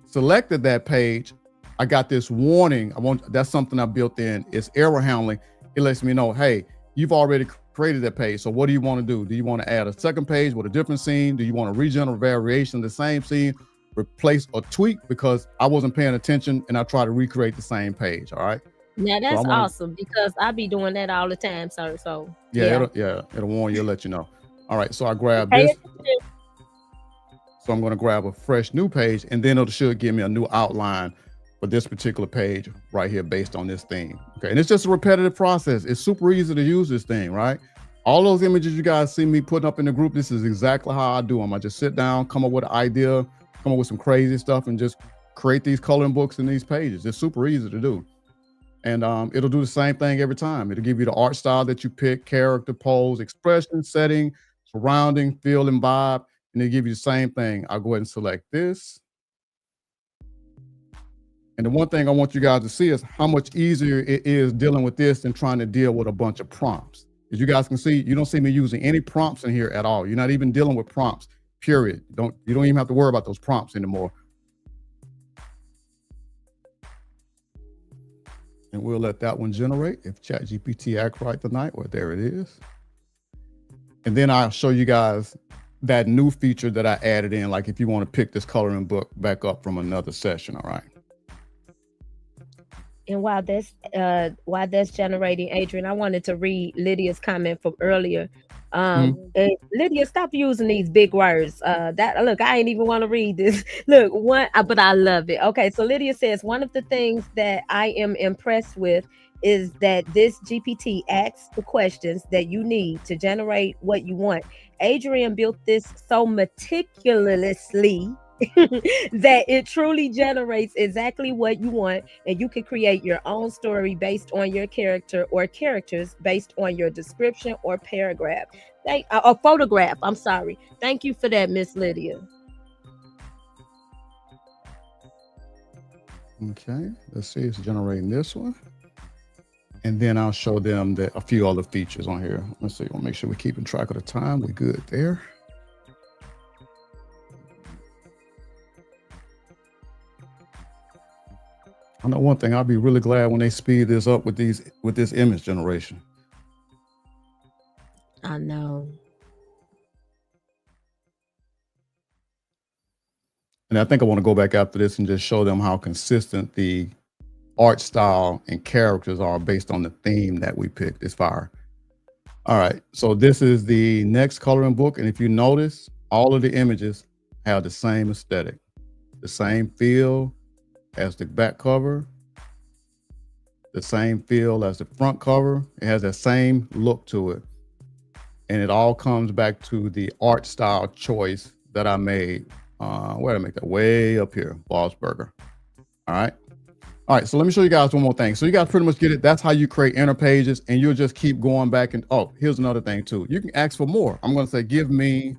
selected that page, I got this warning. That's something I built in. It's error handling. It lets me know, hey, you've already created that page. So what do you want to do? Do you want to add a second page with a different scene? Do you want to regenerate variation of the same scene, replace or tweak? Because I wasn't paying attention and I try to recreate the same page. All right. Now that's awesome, because I be doing that all the time, sir. So it'll warn you, let you know. All right, so I grab this. So I'm going to grab a fresh new page, and then it should give me a new outline for this particular page right here based on this theme. Okay, and it's just a repetitive process. It's super easy to use this thing, right? All those images you guys see me putting up in the group, this is exactly how I do them. I just sit down, come up with an idea, come up with some crazy stuff, and just create these coloring books in these pages. It's super easy to do. And it'll do the same thing every time. It'll give you the art style that you pick, character, pose, expression, setting, surrounding, feel, and vibe. And it'll give you the same thing. I'll go ahead and select this. And the one thing I want you guys to see is how much easier it is dealing with this than trying to deal with a bunch of prompts. As you guys can see, you don't see me using any prompts in here at all. You're not even dealing with prompts, period. You don't even have to worry about those prompts anymore. And we'll let that one generate if ChatGPT acts right tonight. Well, there it is. And then I'll show you guys that new feature that I added in, like if you want to pick this coloring book back up from another session. All right. And while that's generating, Adrian, I wanted to read Lydia's comment from earlier. Lydia, stop using these big words. Look, I ain't even want to read this. Look, but I love it. Okay, so Lydia says, one of the things that I am impressed with is that this GPT asks the questions that you need to generate what you want. Adrian built this so meticulously that it truly generates exactly what you want, and you can create your own story based on your character or characters based on your description or paragraph. A photograph. I'm sorry. Thank you for that, Miss Lydia. Okay, let's see. It's generating this one. And then I'll show them a few other features on here. Let's see, we'll make sure we're keeping track of the time. We're good there. I know one thing, I'll be really glad when they speed this up with this image generation. I know. And I think I want to go back after this and just show them how consistent the art style and characters are based on the theme that we picked. It's fire. All right, so this is the next coloring book. And if you notice, all of the images have the same aesthetic, the same feel as the back cover, the same feel as the front cover. It has that same look to it. And it all comes back to the art style choice that I made. Where did I make that? Way up here, Bob's Burger. All right. All right, so let me show you guys one more thing. So you guys pretty much get it. That's how you create inner pages, and you'll just keep going back. And oh, here's another thing too. You can ask for more. I'm going to say, give me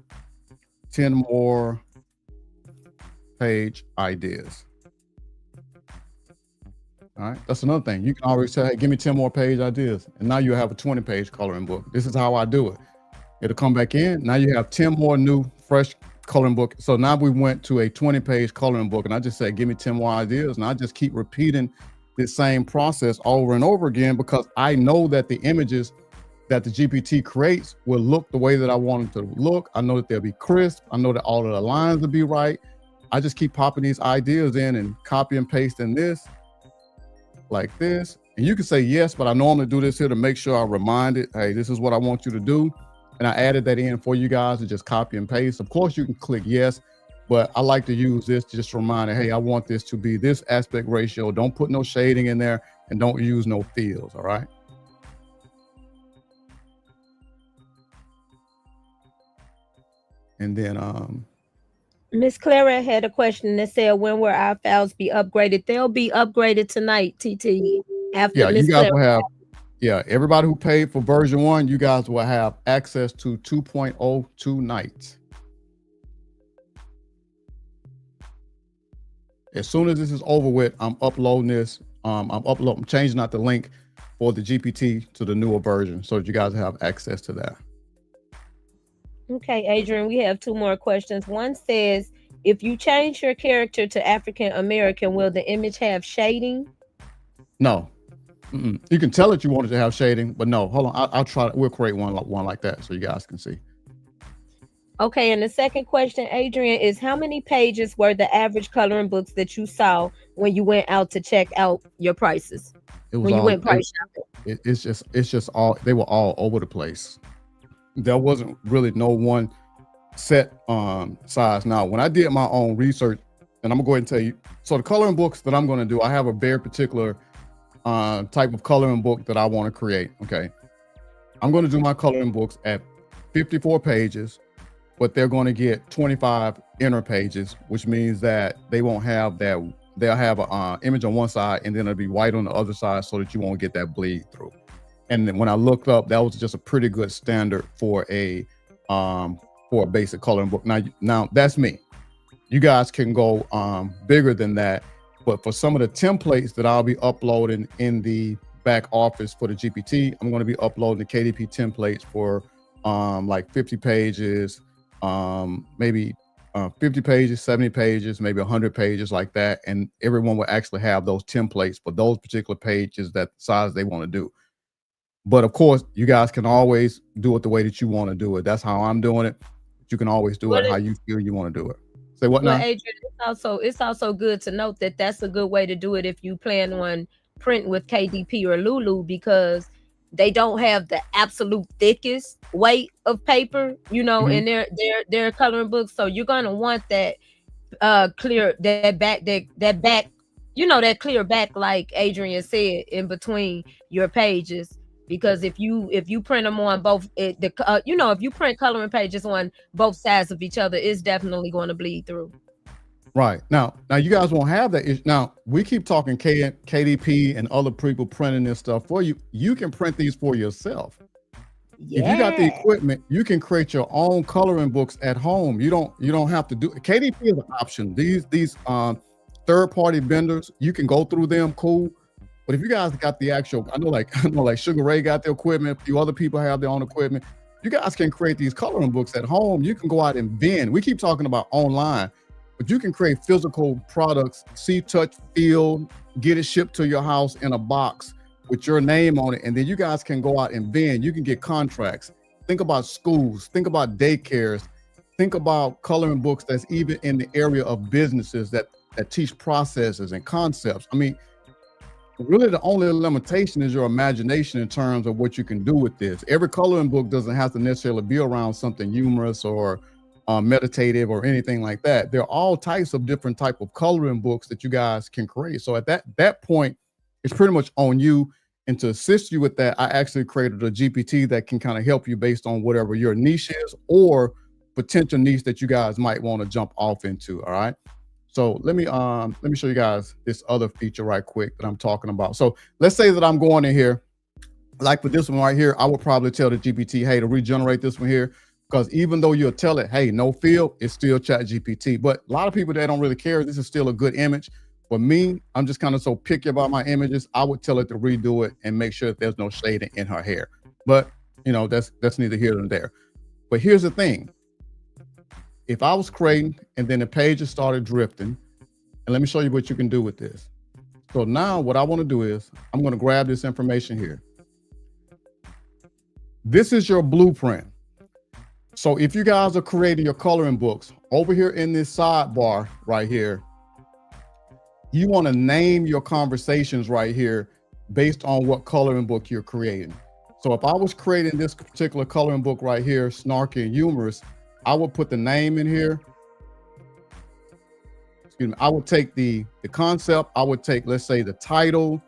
10 more page ideas. All right, that's another thing. You can always say, hey, give me 10 more page ideas. And now you have a 20-page coloring book. This is how I do it. It'll come back in. Now you have 10 more new, fresh coloring book. So now we went to a 20-page coloring book, and I just said, give me 10 more ideas. And I just keep repeating this same process over and over again, because I know that the images that the GPT creates will look the way that I want them to look. I know that they'll be crisp. I know that all of the lines will be right. I just keep popping these ideas in and copy and pasting this like this. And you can say yes, but I normally do this here to make sure I remind it, hey, this is what I want you to do. And I added that in for you guys to just copy and paste. Of course, you can click yes, but I like to use this to just remind it, hey, I want this to be this aspect ratio. Don't put no shading in there, and don't use no fields, all right? And then Miss Clara had a question that said, when will our files be upgraded? They'll be upgraded tonight, TT. After yeah, Miss you guys Clara. will have, yeah, everybody who paid for version 1, you guys will have access to 2.0 tonight. As soon as this is over with, I'm uploading this. I'm changing out the link for the GPT to the newer version so that you guys have access to that. Okay, Adrian, we have 2 more questions. One says, if you change your character to African American, will the image have shading? No. You can tell it you want it to have shading, but no. Hold on, I'll try. We'll create one like that so you guys can see. Okay, and the second question, Adrian, is how many pages were the average coloring books that you saw when you went out to check out your prices? It was when you all, went price shopping. It's just all, they were all over the place. There wasn't really no one set size. Now, when I did my own research, and I'm gonna go ahead and tell you, so the coloring books that I'm gonna do, I have a very particular type of coloring book that I want to create. Okay, I'm going to do my coloring books at 54 pages, but they're going to get 25 inner pages, which means that they won't have that. They'll have an image on one side, and then it'll be white on the other side, so that you won't get that bleed through. And then when I looked up, that was just a pretty good standard for a basic coloring book. Now that's me. You guys can go bigger than that. But for some of the templates that I'll be uploading in the back office for the GPT, I'm going to be uploading the KDP templates for like 50 pages, maybe 50 pages, 70 pages, maybe 100 pages like that. And everyone will actually have those templates for those particular pages, that size they want to do. But of course, you guys can always do it the way that you want to do it. That's how I'm doing it. You can always do it how you feel you want to do it. Say what now? Adrian, it's also good to note that that's a good way to do it if you plan on print with KDP or Lulu, because they don't have the absolute thickest weight of paper, you know, in their coloring books. So you're gonna want that clear, that back, you know, that clear back, like Adrian said, in between your pages. Because if you print them on both, you know, if you print coloring pages on both sides of each other, it's definitely going to bleed through. Right. Now you guys won't have that. Now we keep talking KDP and other people printing this stuff for you. You can print these for yourself. Yeah. If you got the equipment, you can create your own coloring books at home. You don't have to do KDP is an option. These third-party vendors, you can go through them, cool. But if you guys got the actual, I know like Sugar Ray got the equipment, a few other people have their own equipment. You guys can create these coloring books at home. You can go out and vend. We keep talking about online, but you can create physical products, see, touch, feel, get it shipped to your house in a box with your name on it. And then you guys can go out and vend. You can get contracts. Think about schools, think about daycares, think about coloring books that's even in the area of businesses that teach processes and concepts. I mean, really the only limitation is your imagination in terms of what you can do with this. Every coloring book doesn't have to necessarily be around something humorous or meditative or anything like that. There are all types of different type of coloring books that you guys can create. So at that point, it's pretty much on you. And to assist you with that, I actually created a GPT that can kind of help you based on whatever your niche is or potential niche that you guys might want to jump off into. All right. So let me show you guys this other feature right quick that I'm talking about. So let's say that I'm going in here, like for this one right here, I would probably tell the GPT, hey, to regenerate this one here, because even though you'll tell it, hey, no fill, it's still Chat GPT. But a lot of people, they don't really care. This is still a good image. For me, I'm just kind of so picky about my images. I would tell it to redo it and make sure that there's no shading in her hair. But you know, that's neither here nor there. But here's the thing. If I was creating and then the pages started drifting, and let me show you what you can do with this. So now what I want to do is I'm going to grab this information here. This is your blueprint. So if you guys are creating your coloring books over here in this sidebar right here, you want to name your conversations right here based on what coloring book you're creating. So if I was creating this particular coloring book right here, snarky and humorous, I would put the name in here. Excuse me. I would take the concept. I would take, let's say, the title.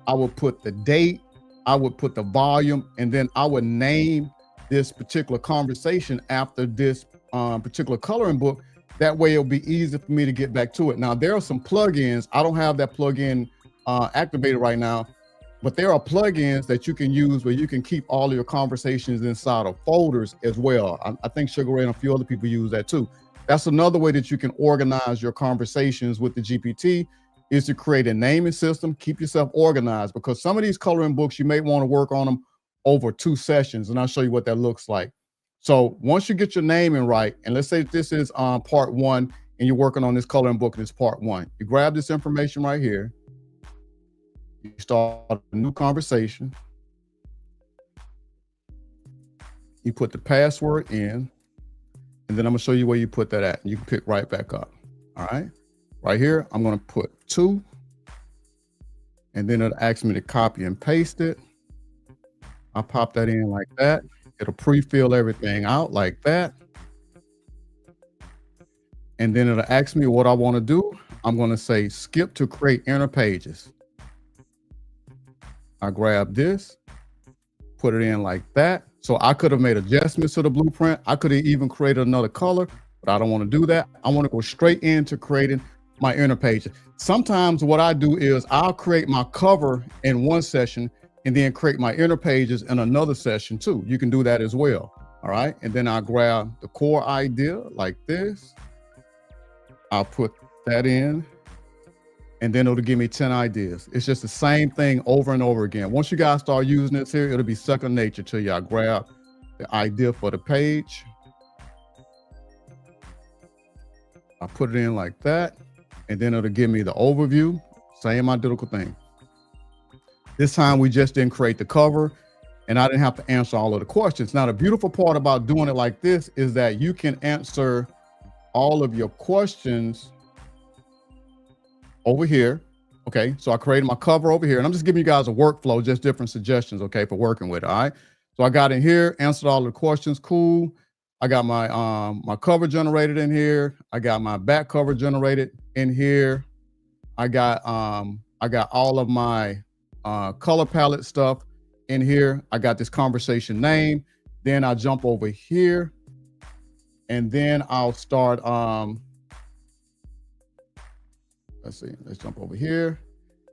I would put the date. I would put the volume, and then I would name this particular conversation after this particular coloring book. That way it'll be easy for me to get back to it. Now, there are some plugins. I don't have that plugin activated right now, but there are plugins that you can use where you can keep all of your conversations inside of folders as well. I think Sugar Ray and a few other people use that too. That's another way that you can organize your conversations with the GPT, is to create a naming system, keep yourself organized, because some of these coloring books, you may want to work on them over 2 sessions, and I'll show you what that looks like. So once you get your naming right, and let's say this is part 1, and you're working on this coloring book and it's part 1, you grab this information right here, you start a new conversation, you put the password in, and then I'm gonna show you where you put that at, and you can pick right back up. All right, right here, I'm gonna put 2, and then it'll ask me to copy and paste it. I'll pop that in like that. It'll pre-fill everything out like that. And then it'll ask me what I want to do. I'm going to say skip to create inner pages. I grab this, put it in like that. So I could have made adjustments to the blueprint. I could have even created another color, but I don't want to do that. I want to go straight into creating my inner pages. Sometimes what I do is I'll create my cover in one session and then create my inner pages in another session too. You can do that as well. All right. And then I'll grab the core idea like this. I'll put that in, and then it'll give me 10 ideas. It's just the same thing over and over again. Once you guys start using this here, it'll be second nature to you. I grab the idea for the page. I put it in like that, and then it'll give me the overview. Same identical thing. This time we just didn't create the cover, and I didn't have to answer all of the questions. Now, the beautiful part about doing it like this is that you can answer all of your questions over here. Okay, so I created my cover over here, and I'm just giving you guys a workflow, just different suggestions, okay, for working with it. All right, so I got in here, answered all the questions. Cool. I got my my cover generated in here. I got my back cover generated in here. I got all of my color palette stuff in here. I got this conversation name. Then I jump over here, and then I'll start. Let's see. Let's jump over here,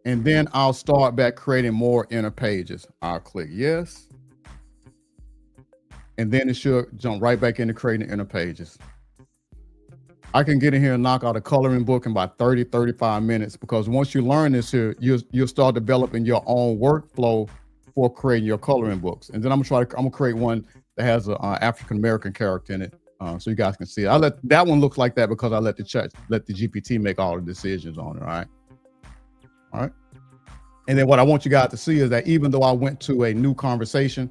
and then I'll start back creating more inner pages. I'll click yes, and then it should jump right back into creating inner pages. I can get in here and knock out a coloring book in about 30, 35 minutes, because once you learn this here, you'll start developing your own workflow for creating your coloring books. And then I'm gonna create one that has an African American character in it, so you guys can see it. I let that one look like that because I let the GPT make all the decisions on it. All right. And then what I want you guys to see is that even though I went to a new conversation,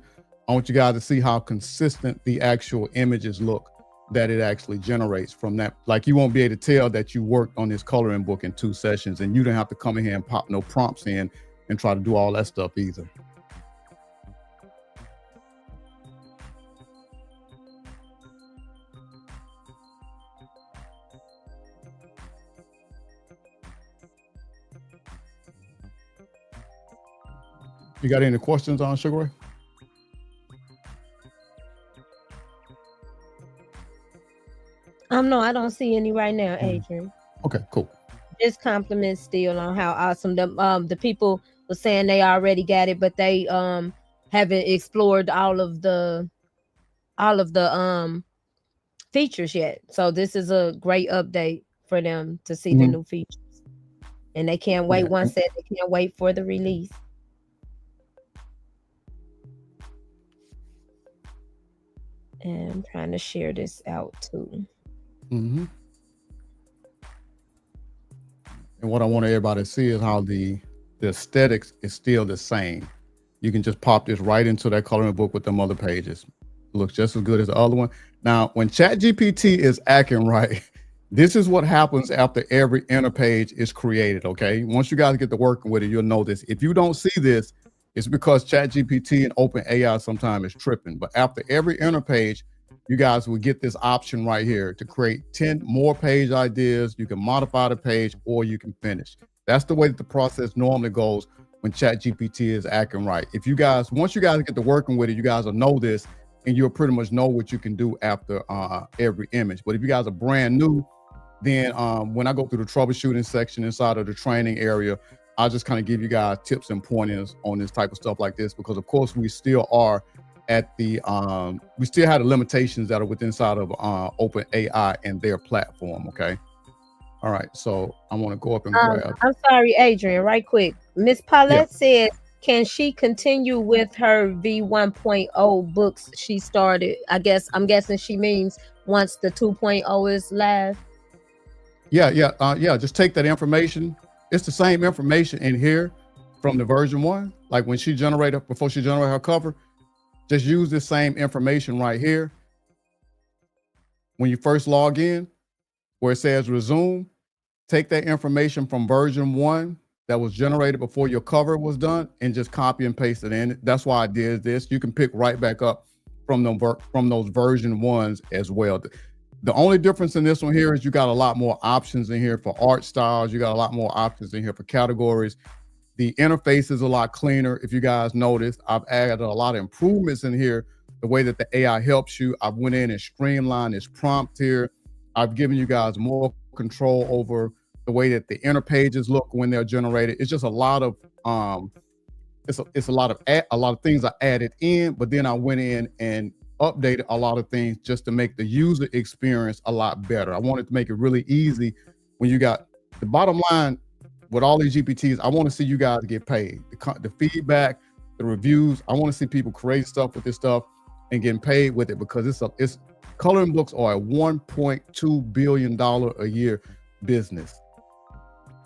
I want you guys to see how consistent the actual images look that it actually generates from that. Like, you won't be able to tell that you worked on this coloring book in 2 sessions, and you didn't have to come in here and pop no prompts in and try to do all that stuff either. You got any questions on Sugar Ray? No, I don't see any right now, Adrian. Okay, cool. Just compliments still on how awesome the people were saying they already got it, but they haven't explored all of the features yet. So this is a great update for them to see the new features, and they can't wait. One said they can't wait for the release. And I'm trying to share this out too. And what I want everybody to see is how the aesthetics is still the same. You can just pop this right into that coloring book with them other pages. It looks just as good as the other one. Now, when ChatGPT is acting right, this is what happens after every inner page is created, okay? Once you guys get to working with it, you'll know this. If you don't see this, it's because ChatGPT and OpenAI sometimes is tripping. But after every inner page, you guys will get this option right here to create 10 more page ideas. You can modify the page or you can finish. That's the way that the process normally goes when ChatGPT is acting right. If you guys, once you guys get to working with it, you guys will know this, and you'll pretty much know what you can do after every image. But if you guys are brand new, then when I go through the troubleshooting section inside of the training area, I'll just kind of give you guys tips and pointers on this type of stuff like this, because of course we still are at the we still have the limitations that are within inside of OpenAI and their platform. Okay. All right. So I want to go up and grab. I'm sorry, Adrian, right quick. Miss Paulette said, can she continue with her V1.0 books she started? I'm guessing she means once the 2.0 is live. Yeah. Just take that information. It's the same information in here from the version 1. Like when she generated, before she generated her cover, just use the same information right here. When you first log in, where it says resume, take that information from version 1 that was generated before your cover was done and just copy and paste it in. That's why I did this. You can pick right back up from those version 1s as well. The only difference in this one here is you got a lot more options in here for art styles. You got a lot more options in here for categories. The interface is a lot cleaner. If you guys noticed, I've added a lot of improvements in here. The way that the AI helps you, I've went in and streamlined this prompt here. I've given you guys more control over the way that the inner pages look when they're generated. It's just a lot of it's a lot of things I added in, but then I went in and updated a lot of things just to make the user experience a lot better. I wanted to make it really easy. When you got the bottom line with all these GPTs, I want to see you guys get paid. The feedback, the reviews, I want to see people create stuff with this stuff and getting paid with it, because it's coloring books are a $1.2 billion a year business.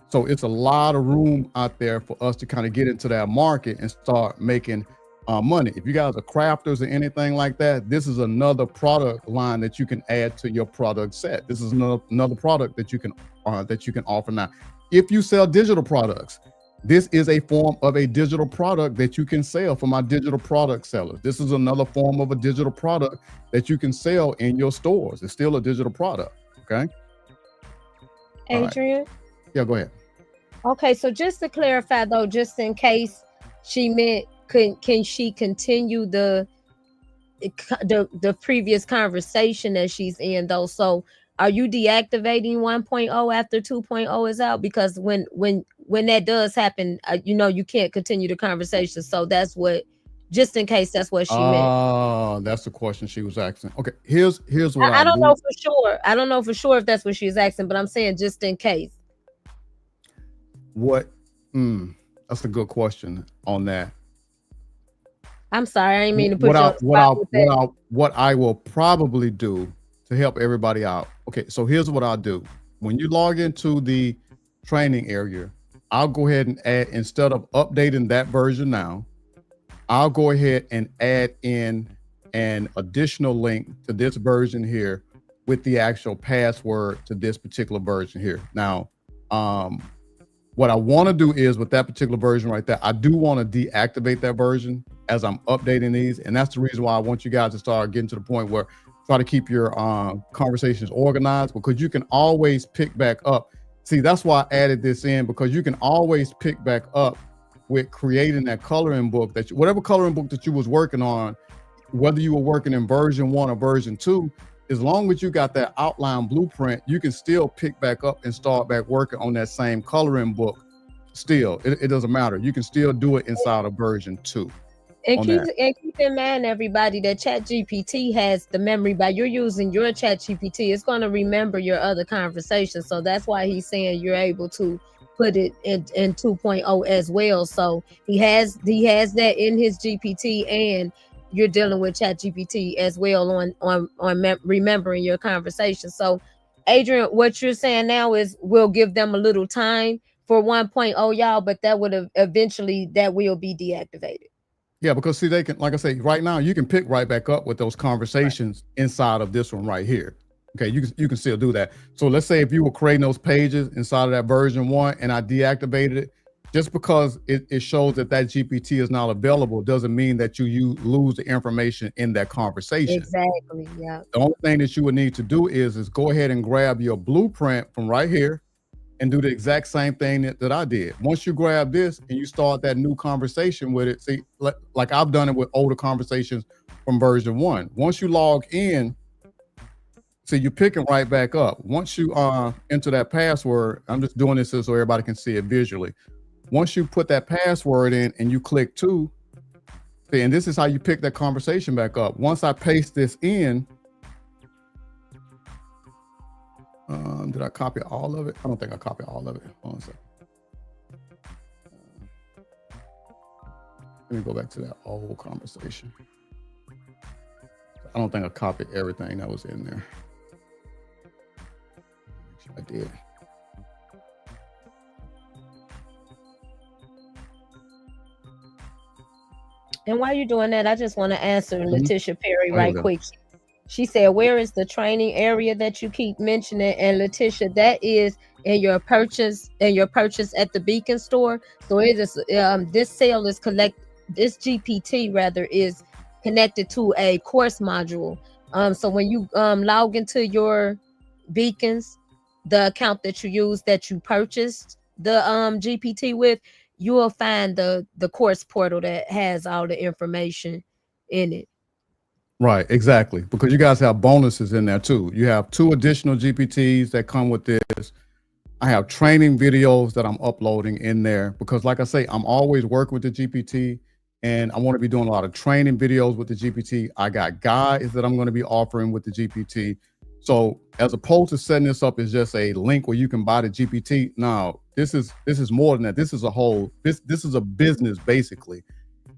So it's a lot of room out there for us to kind of get into that market and start making money. If you guys are crafters or anything like that, this is another product line that you can add to your product set. This is another product that you can offer now. If you sell digital products, this is a form of a digital product that you can sell for my digital product sellers. This is another form of a digital product that you can sell in your stores. It's still a digital product. Okay. Adrian? Right. Yeah, go ahead. Okay, so just to clarify though, just in case she meant, can she continue the previous conversation that she's in though? So are you deactivating 1.0 after 2.0 is out? Because when that does happen, you can't continue the conversation. So that's what just in case that's what she meant. That's the question she was asking. Okay, here's what I I'll don't know do. for sure. I don't know for sure if that's what she's asking, but I'm saying just in case. What? That's a good question on that. I'm sorry, I didn't mean to What put you I on the spot with that. what I will probably do to help everybody out. Okay, so here's what I'll do. When you log into the training area, I'll go ahead and add, instead of updating that version now, I'll go ahead and add in an additional link to this version here with the actual password to this particular version here. Now, what I want to do is with that particular version right there, I do want to deactivate that version as I'm updating these. And that's the reason why I want you guys to start getting to the point where try to keep your conversations organized, because you can always pick back up. See, that's why I added this in, because you can always pick back up with creating that coloring book, that whatever coloring book that you was working on, whether you were working in version 1 or version 2, as long as you got that outline blueprint, you can still pick back up and start back working on that same coloring book. Still, it doesn't matter. You can still do it inside of version 2. And keep in mind, everybody, that ChatGPT has the memory. By you're using your ChatGPT, it's going to remember your other conversations. So that's why he's saying you're able to put it in 2.0 as well. So he has that in his GPT, and you're dealing with ChatGPT as well on remembering your conversation. So, Adrian, what you're saying now is we'll give them a little time for 1.0, y'all, but that would eventually that will be deactivated. Yeah, because see, they can, like I say, right now you can pick right back up with those conversations inside of this one right here. Okay, you can still do that. So let's say if you were creating those pages inside of that version 1 and I deactivated it, just because it shows that GPT is not available doesn't mean that you lose the information in that conversation. Exactly. Yeah. The only thing that you would need to do is go ahead and grab your blueprint from right here and do the exact same thing that I did. Once you grab this and you start that new conversation with it, see, like I've done it with older conversations from version 1. Once you log in, see, you're picking right back up. Once you enter that password, I'm just doing this so everybody can see it visually. Once you put that password in and you click 2, see, and this is how you pick that conversation back up. Once I paste this in, did I copy all of it? I don't think I copied all of it. Hold on a second. Let me go back to that old conversation. I don't think I copied everything that was in there. I did. And while you're doing that, I just want to answer Letitia Perry right quick. She said, where is the training area that you keep mentioning? And Letitia, that is in your purchase at the Beacon store. So it is this sale is this GPT rather is connected to a course module. So when you log into your Beacons, the account that you use that you purchased the GPT with, you will find the course portal that has all the information in it. Right, exactly. Because you guys have bonuses in there too. You have 2 additional GPTs that come with this. I have training videos that I'm uploading in there because, like I say, I'm always working with the GPT and I want to be doing a lot of training videos with the GPT. I got guides that I'm going to be offering with the GPT. So as opposed to setting this up as just a link where you can buy the GPT, no, this is more than that. This is a whole, this is a business basically.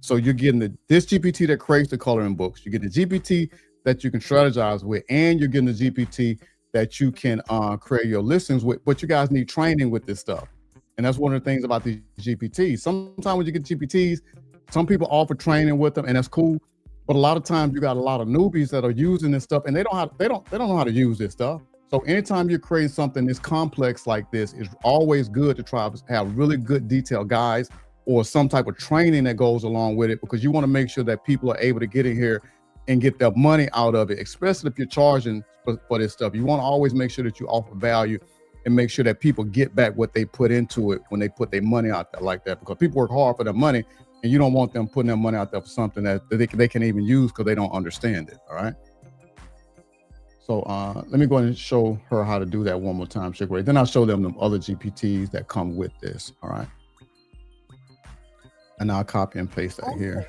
So you're getting this GPT that creates the coloring books. You get the GPT that you can strategize with, and you're getting the GPT that you can create your listings with. But you guys need training with this stuff. And that's one of the things about these GPTs. Sometimes when you get GPTs, some people offer training with them, and that's cool. But a lot of times you got a lot of newbies that are using this stuff and they don't know how to use this stuff. So anytime you're creating something this complex like this, it's always good to try to have really good detailed guides or some type of training that goes along with it, because you want to make sure that people are able to get in here and get their money out of it, especially if you're charging for this stuff. You want to always make sure that you offer value and make sure that people get back what they put into it when they put their money out there like that, because people work hard for their money and you don't want them putting their money out there for something that they can even use because they don't understand it. All right. So let me go ahead and show her how to do that one more time. Then I'll show them other GPTs that come with this. All right. And I'll copy and paste that here.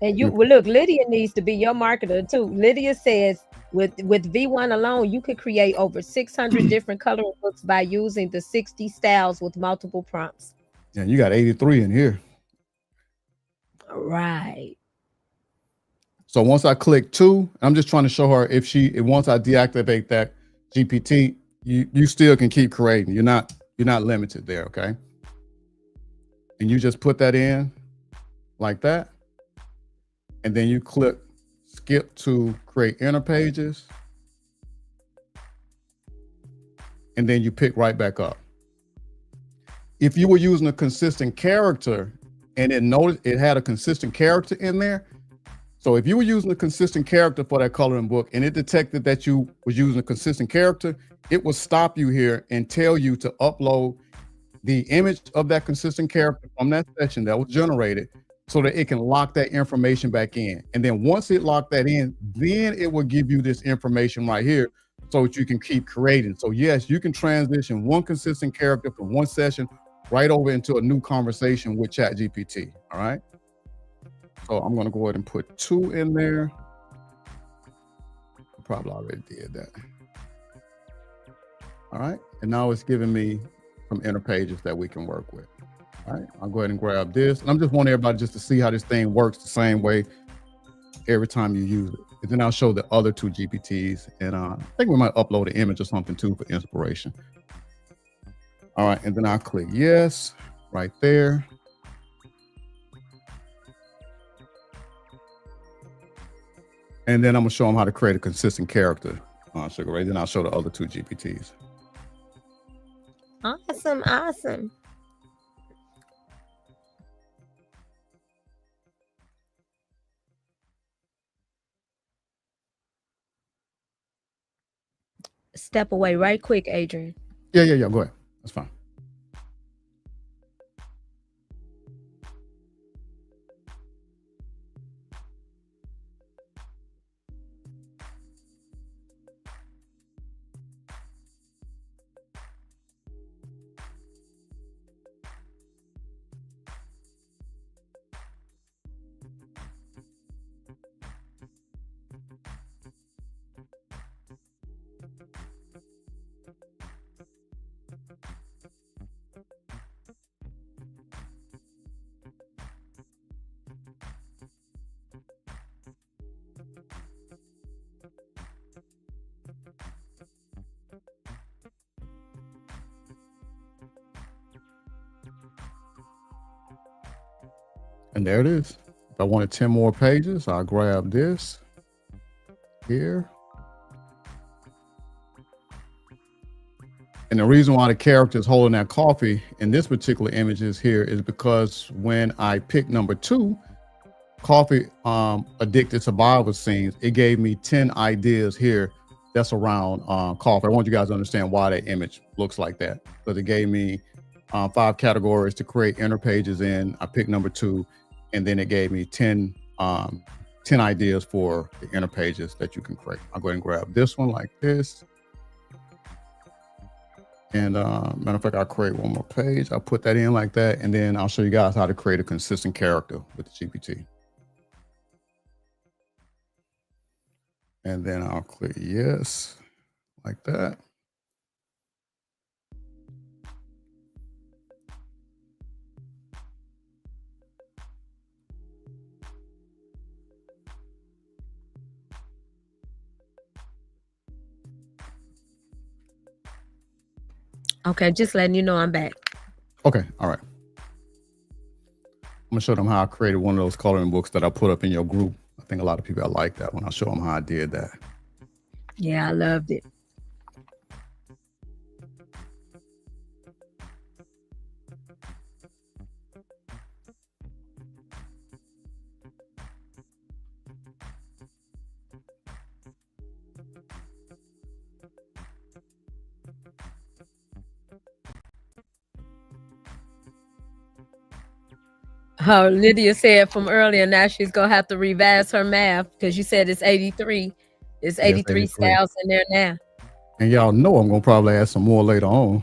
And you well, look, Lydia needs to be your marketer too. Lydia says with V1 alone, you could create over 600 different coloring books by using the 60 styles with multiple prompts. Yeah, you got 83 in here. Right. So once I click 2, I'm just trying to show her if once I deactivate that GPT, you still can keep creating. You're not limited there, okay? And you just put that in like that. And then you click skip to create inner pages. And then you pick right back up. If you were using a consistent character and it had a consistent character in there. So if you were using a consistent character for that coloring book and it detected that you was using a consistent character, it will stop you here and tell you to upload the image of that consistent character from that session that was generated so that it can lock that information back in. And then once it locked that in, then it will give you this information right here so that you can keep creating. So yes, you can transition one consistent character from one session right over into a new conversation with ChatGPT, all right? So I'm gonna go ahead and put 2 in there. I probably already did that. All right, and now it's giving me some inner pages that we can work with. All right, I'll go ahead and grab this. And I'm just wanting everybody just to see how this thing works the same way every time you use it. And then I'll show the other 2 GPTs. And I think we might upload an image or something too for inspiration. All right, and then I'll click yes right there. And then I'm gonna show them how to create a consistent character on Sugar Ray. Then I'll show the other 2 GPTs. Awesome, awesome. Step away right quick, Adrian. Yeah, go ahead. That's fine. And there it is. If I wanted 10 more pages, I'll grab this here. And the reason why the character is holding that coffee in this particular image is here is because when I picked number 2, coffee addicted survival scenes, it gave me 10 ideas here that's around coffee. I want you guys to understand why that image looks like that. Because it gave me 5 categories to create inner pages in. I picked number 2, and then it gave me 10 ideas for the inner pages that you can create. I'll go ahead and grab this one like this. And matter of fact, I'll create one more page. I'll put that in like that, and then I'll show you guys how to create a consistent character with the GPT. And then I'll click yes, like that. Okay, just letting you know I'm back. Okay, all right. I'm gonna show them how I created one of those coloring books that I put up in your group. I think a lot of people like that one. I'll show them how I did that. Yeah, I loved it. How Lydia said from earlier, now she's gonna have to revise her math because you said it's 83. It's 83 styles in there now. And y'all know I'm gonna probably add some more later on.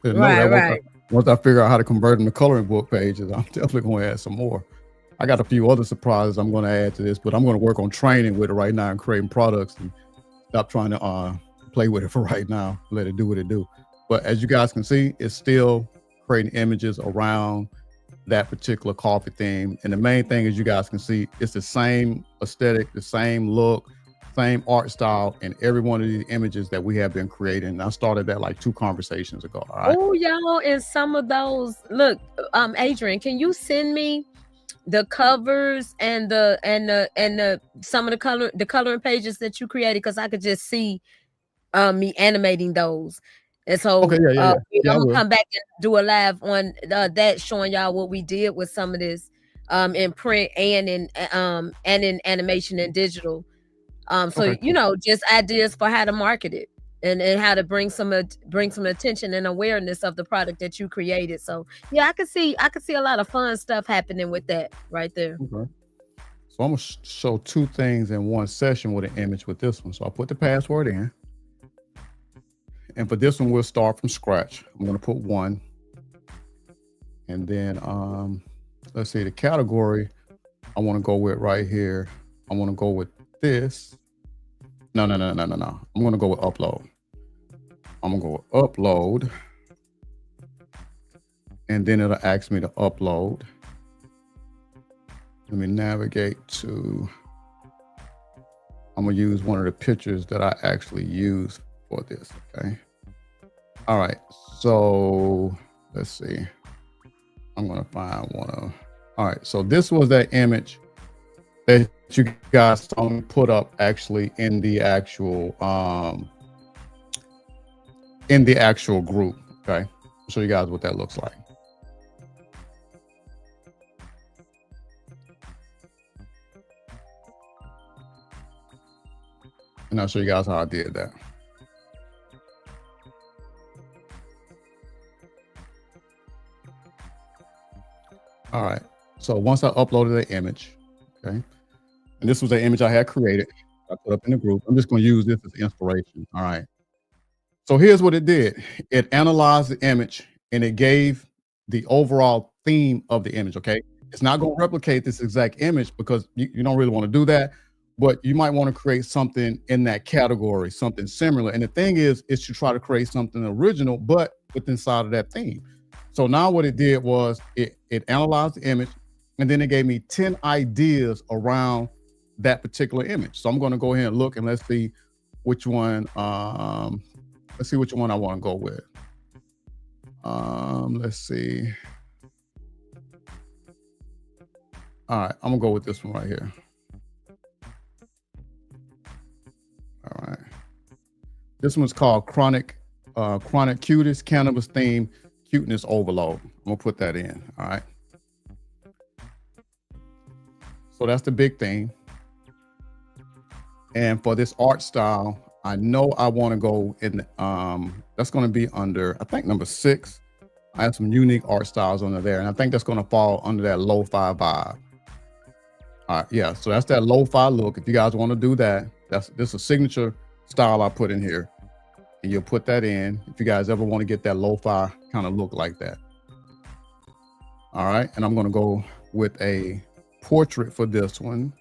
Right. Once I figure out how to convert them to coloring book pages, I'm definitely gonna add some more. I got a few other surprises I'm going to add to this, but I'm going to work on training with it right now and creating products and stop trying to play with it for right now. Let it do what it do. But as you guys can see, it's still creating images around that particular coffee theme. And the main thing, as you guys can see, it's the same aesthetic, the same look, same art style in every one of these images that we have been creating. And I started that like 2 conversations ago. All right. Oh, y'all, and some of those, look, Adrian, can you send me the covers and the some of the coloring pages that you created? Because I could just see me animating those. And so Okay, yeah. Yeah, I I'm gonna will. come back and do a live on that, showing y'all what we did with some of this in print and in animation and digital. So Okay, you cool. know, just ideas for how to market it and how to bring some attention and awareness of the product that you created. So yeah, I could see a lot of fun stuff happening with that right there. Okay. So I'm gonna show 2 things in one session with an image with this one. So I'll put the password in. And for this one, we'll start from scratch. I'm gonna put 1. And then let's see, the category I want to go with right here. I want to go with this. No. I'm gonna go with upload. I'm gonna go with upload. And then it'll ask me to upload. Let me navigate to, I'm gonna use one of the pictures that I actually use for this, okay? All right, so let's see. I'm gonna find one of, all right, so this was that image that you guys saw me put up actually in the actual group, okay? I'll show you guys what that looks like. And I'll show you guys how I did that. All right, so once I uploaded the image, okay, and this was the image I had created, I put up in the group. I'm just gonna use this as inspiration, all right? So here's what it did. It analyzed the image and it gave the overall theme of the image, okay? It's not gonna replicate this exact image because you don't really wanna do that, but you might wanna create something in that category, something similar. And the thing is to try to create something original, but within inside of that theme. So now what it did was it analyzed the image and then it gave me 10 ideas around that particular image. So I'm gonna go ahead and look and let's see which one, let's see which one I wanna go with. Let's see. All right, I'm gonna go with this one right here. All right. This one's called Chronic Cutest Cannabis Theme Cuteness Overload. I'm gonna put that in, all right? So that's the big thing. And for this art style, I know I wanna go in, that's gonna be under, I think number 6. I have some unique art styles under there. And I think that's gonna fall under that lo-fi vibe. All right, yeah, so that's that lo-fi look. If you guys wanna do that, this is a signature style I put in here. And you'll put that in if you guys ever want to get that lo-fi kind of look like that. All right, and I'm going to go with a portrait for this one,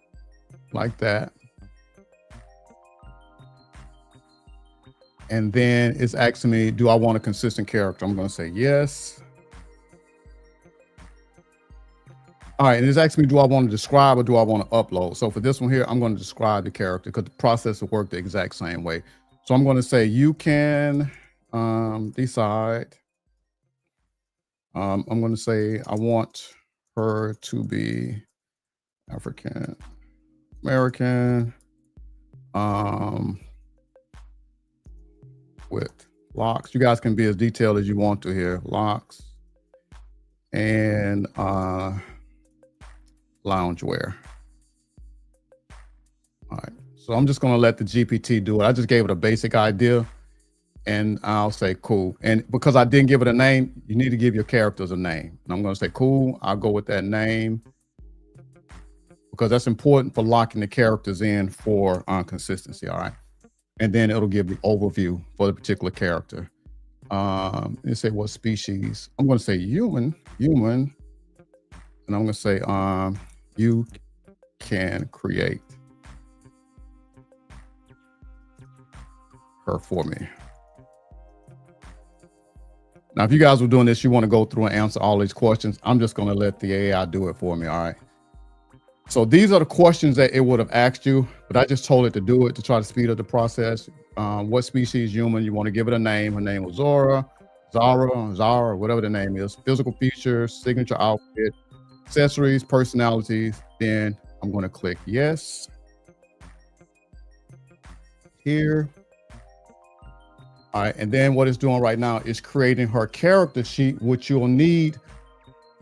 like that. And then it's asking me, do I want a consistent character? I'm going to say yes. All right, and it's asking me, do I want to describe or do I want to upload? So for this one here, I'm going to describe the character because the process will work the exact same way. So I'm going to say you can decide. I'm going to say I want her to be African American with locks. You guys can be as detailed as you want to here. Locks and loungewear. All right. So I'm just going to let the GPT do it. I just gave it a basic idea and I'll say cool. And because I didn't give it a name, you need to give your characters a name. And I'm going to say cool. I'll go with that name because that's important for locking the characters in for consistency. All right. And then it'll give the overview for the particular character. Let's say what species. I'm going to say human. And I'm going to say you can create her for me. Now, if you guys were doing this, you want to go through and answer all these questions, I'm just going to let the AI do it for me. All right. So these are the questions that it would have asked you, but I just told it to do it to try to speed up the process. What species human? You want to give it a name. Her name was Zara, whatever the name is. Physical features, signature outfit, accessories, personalities. Then I'm going to click yes here. All right, and then what it's doing right now is creating her character sheet, which you'll need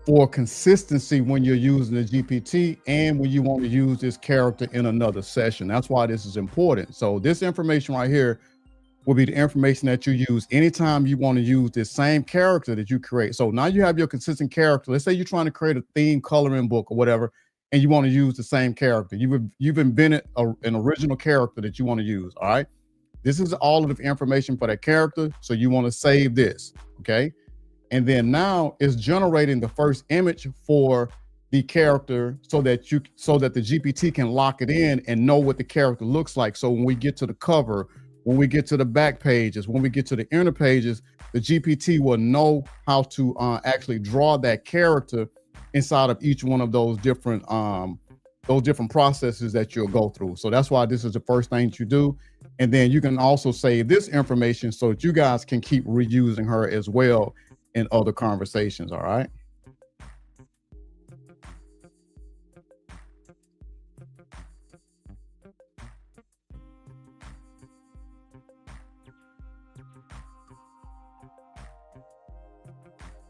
for consistency when you're using the GPT and when you want to use this character in another session. That's why this is important. So this information right here will be the information that you use anytime you want to use this same character that you create. So now you have your consistent character. Let's say you're trying to create a theme coloring book or whatever, and you want to use the same character. You've invented an original character that you want to use. All right. This is all of the information for that character. So you want to save this. Okay. And then now it's generating the first image for the character so that the GPT can lock it in and know what the character looks like. So when we get to the cover, when we get to the back pages, when we get to the inner pages, the GPT will know how to actually draw that character inside of each one of those different processes that you'll go through. So that's why this is the first thing that you do. And then you can also save this information so that you guys can keep reusing her as well in other conversations. All right.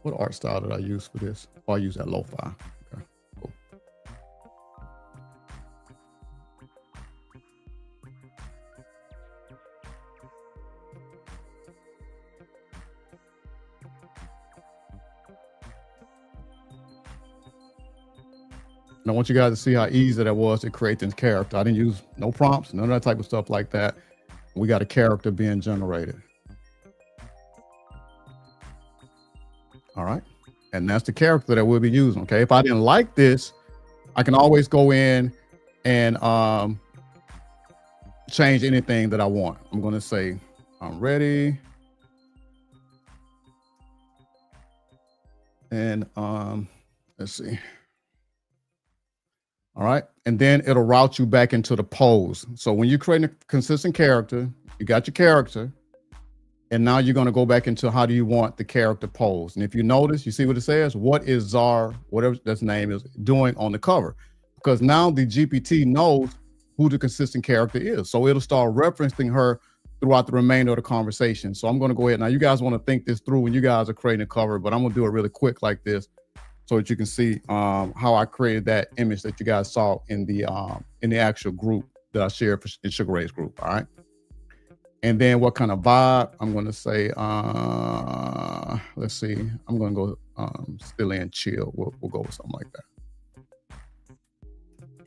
What art style did I use for this? Oh, I use that lo-fi. Okay, cool. And I want you guys to see how easy that was to create this character. I didn't use no prompts, none of that type of stuff like that. We got a character being generated. All right. And that's the character that we'll be using. Okay. If I didn't like this, I can always go in and change anything that I want. I'm going to say, I'm ready. And let's see. All right. And then it'll route you back into the pose. So when you create a consistent character, you got your character. And now you're going to go back into how do you want the character pose. And if you notice, you see what it says? What is Zar, whatever that name is, doing on the cover? Because now the GPT knows who the consistent character is. So it'll start referencing her throughout the remainder of the conversation. So I'm going to go ahead. Now you guys want to think this through when you guys are creating a cover, but I'm going to do it really quick like this so that you can see how I created that image that you guys saw in the actual group that I shared in Sugar Ray's group. All right. And then what kind of vibe? I'm going to say, let's see, I'm going to go still and chill. We'll go with something like that.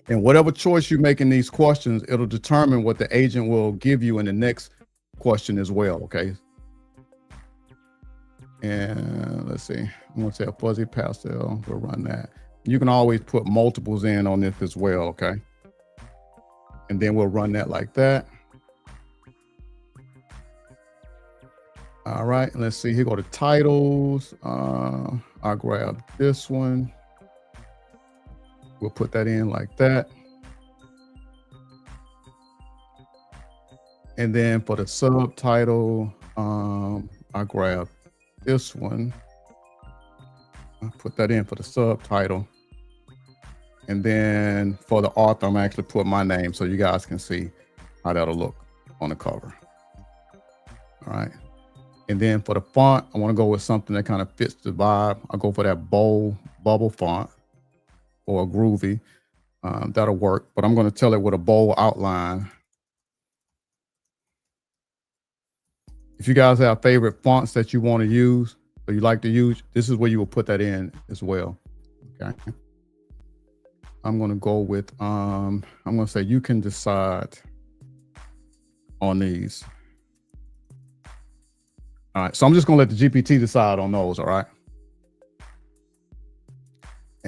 And whatever choice you make in these questions, it'll determine what the agent will give you in the next question as well. Okay. And let's see, I'm going to say a fuzzy pastel. We'll run that. You can always put multiples in on this as well. Okay. And then we'll run that like that. All right, let's see. Here go the titles. I'll grab this one. We'll put that in like that. And then for the subtitle, I'll grab this one. I'll put that in for the subtitle. And then for the author, I'm actually put my name so you guys can see how that'll look on the cover. All right. And then for the font, I want to go with something that kind of fits the vibe. I'll go for that bold bubble font or a groovy. That'll work, but I'm going to tell it with a bold outline. If you guys have favorite fonts that you want to use or you like to use, this is where you will put that in as well. Okay. I'm going to go with, I'm going to say you can decide on these. All right, so I'm just going to let the GPT decide on those. All right.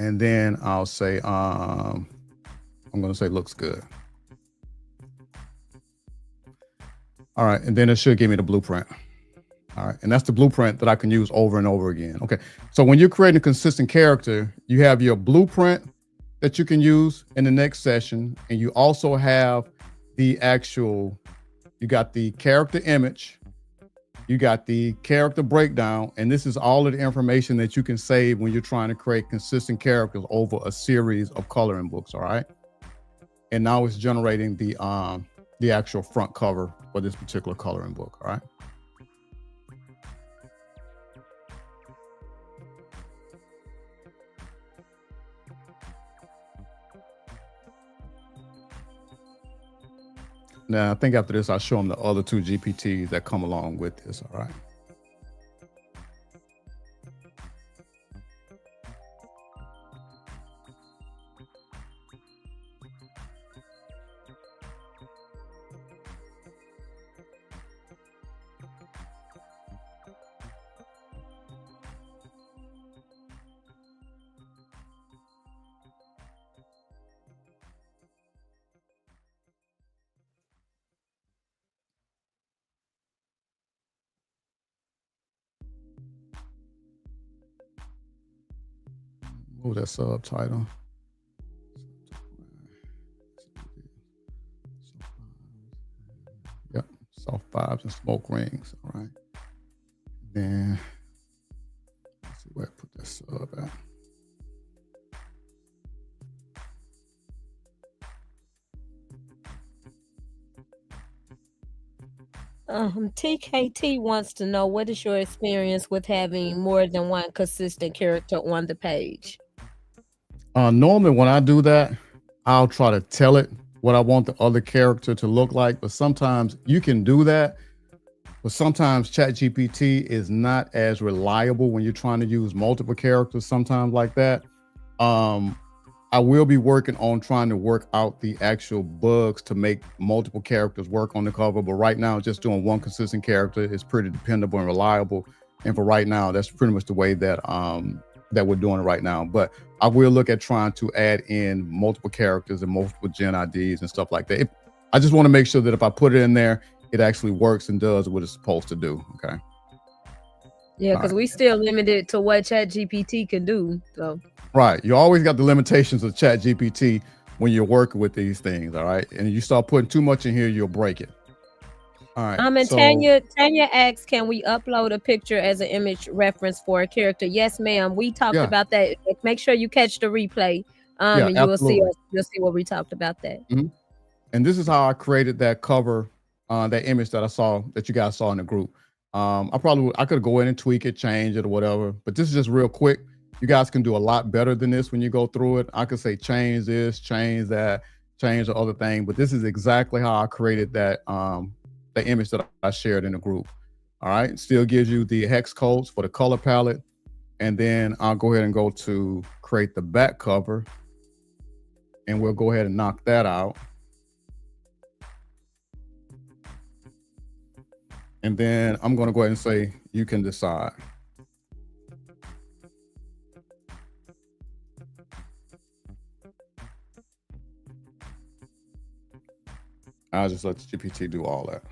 And then I'll say, I'm going to say looks good. All right. And then it should give me the blueprint. All right. And that's the blueprint that I can use over and over again. Okay. So when you're creating a consistent character, you have your blueprint that you can use in the next session. And you also have the actual, you got the character image, you got the character breakdown, and this is all of the information that you can save when you're trying to create consistent characters over a series of coloring books. All right. And now it's generating the actual front cover for this particular coloring book. All right. Now, I think after this, I'll show them the other two GPTs that come along with this. All right. Oh, that subtitle. Yep, soft vibes and smoke rings. All right. Then let's see where I put that sub at. TKT wants to know, what is your experience with having more than one consistent character on the page? Normally when I do that, I'll try to tell it what I want the other character to look like, but sometimes you can do that. But sometimes ChatGPT is not as reliable when you're trying to use multiple characters sometimes like that. I will be working on trying to work out the actual bugs to make multiple characters work on the cover. But right now, just doing one consistent character is pretty dependable and reliable. And for right now, that's pretty much the way that that we're doing it right now. But I will look at trying to add in multiple characters and multiple gen IDs and stuff like that. I just want to make sure that if I put it in there, it actually works and does what it's supposed to do. Okay. Yeah, because we still limited to what ChatGPT can do. So right, you always got the limitations of ChatGPT when you're working with these things. All right, and you start putting too much in here, you'll break it. All right. And so, Tanya asks, can we upload a picture as an image reference for a character? Yes, ma'am. We talked about that. Make sure you catch the replay. And you will see what we talked about that. And this is how I created that cover, that image that you guys saw in the group. I could go in and tweak it, change it or whatever, but this is just real quick. You guys can do a lot better than this when you go through it. I could say change this, change that, change the other thing, but this is exactly how I created that the image that I shared in the group. All right, it still gives you the hex codes for the color palette, and then I'll go ahead and go to create the back cover, and we'll go ahead and knock that out. And then I'm going to go ahead and say, you can decide. I'll just let the GPT do all that.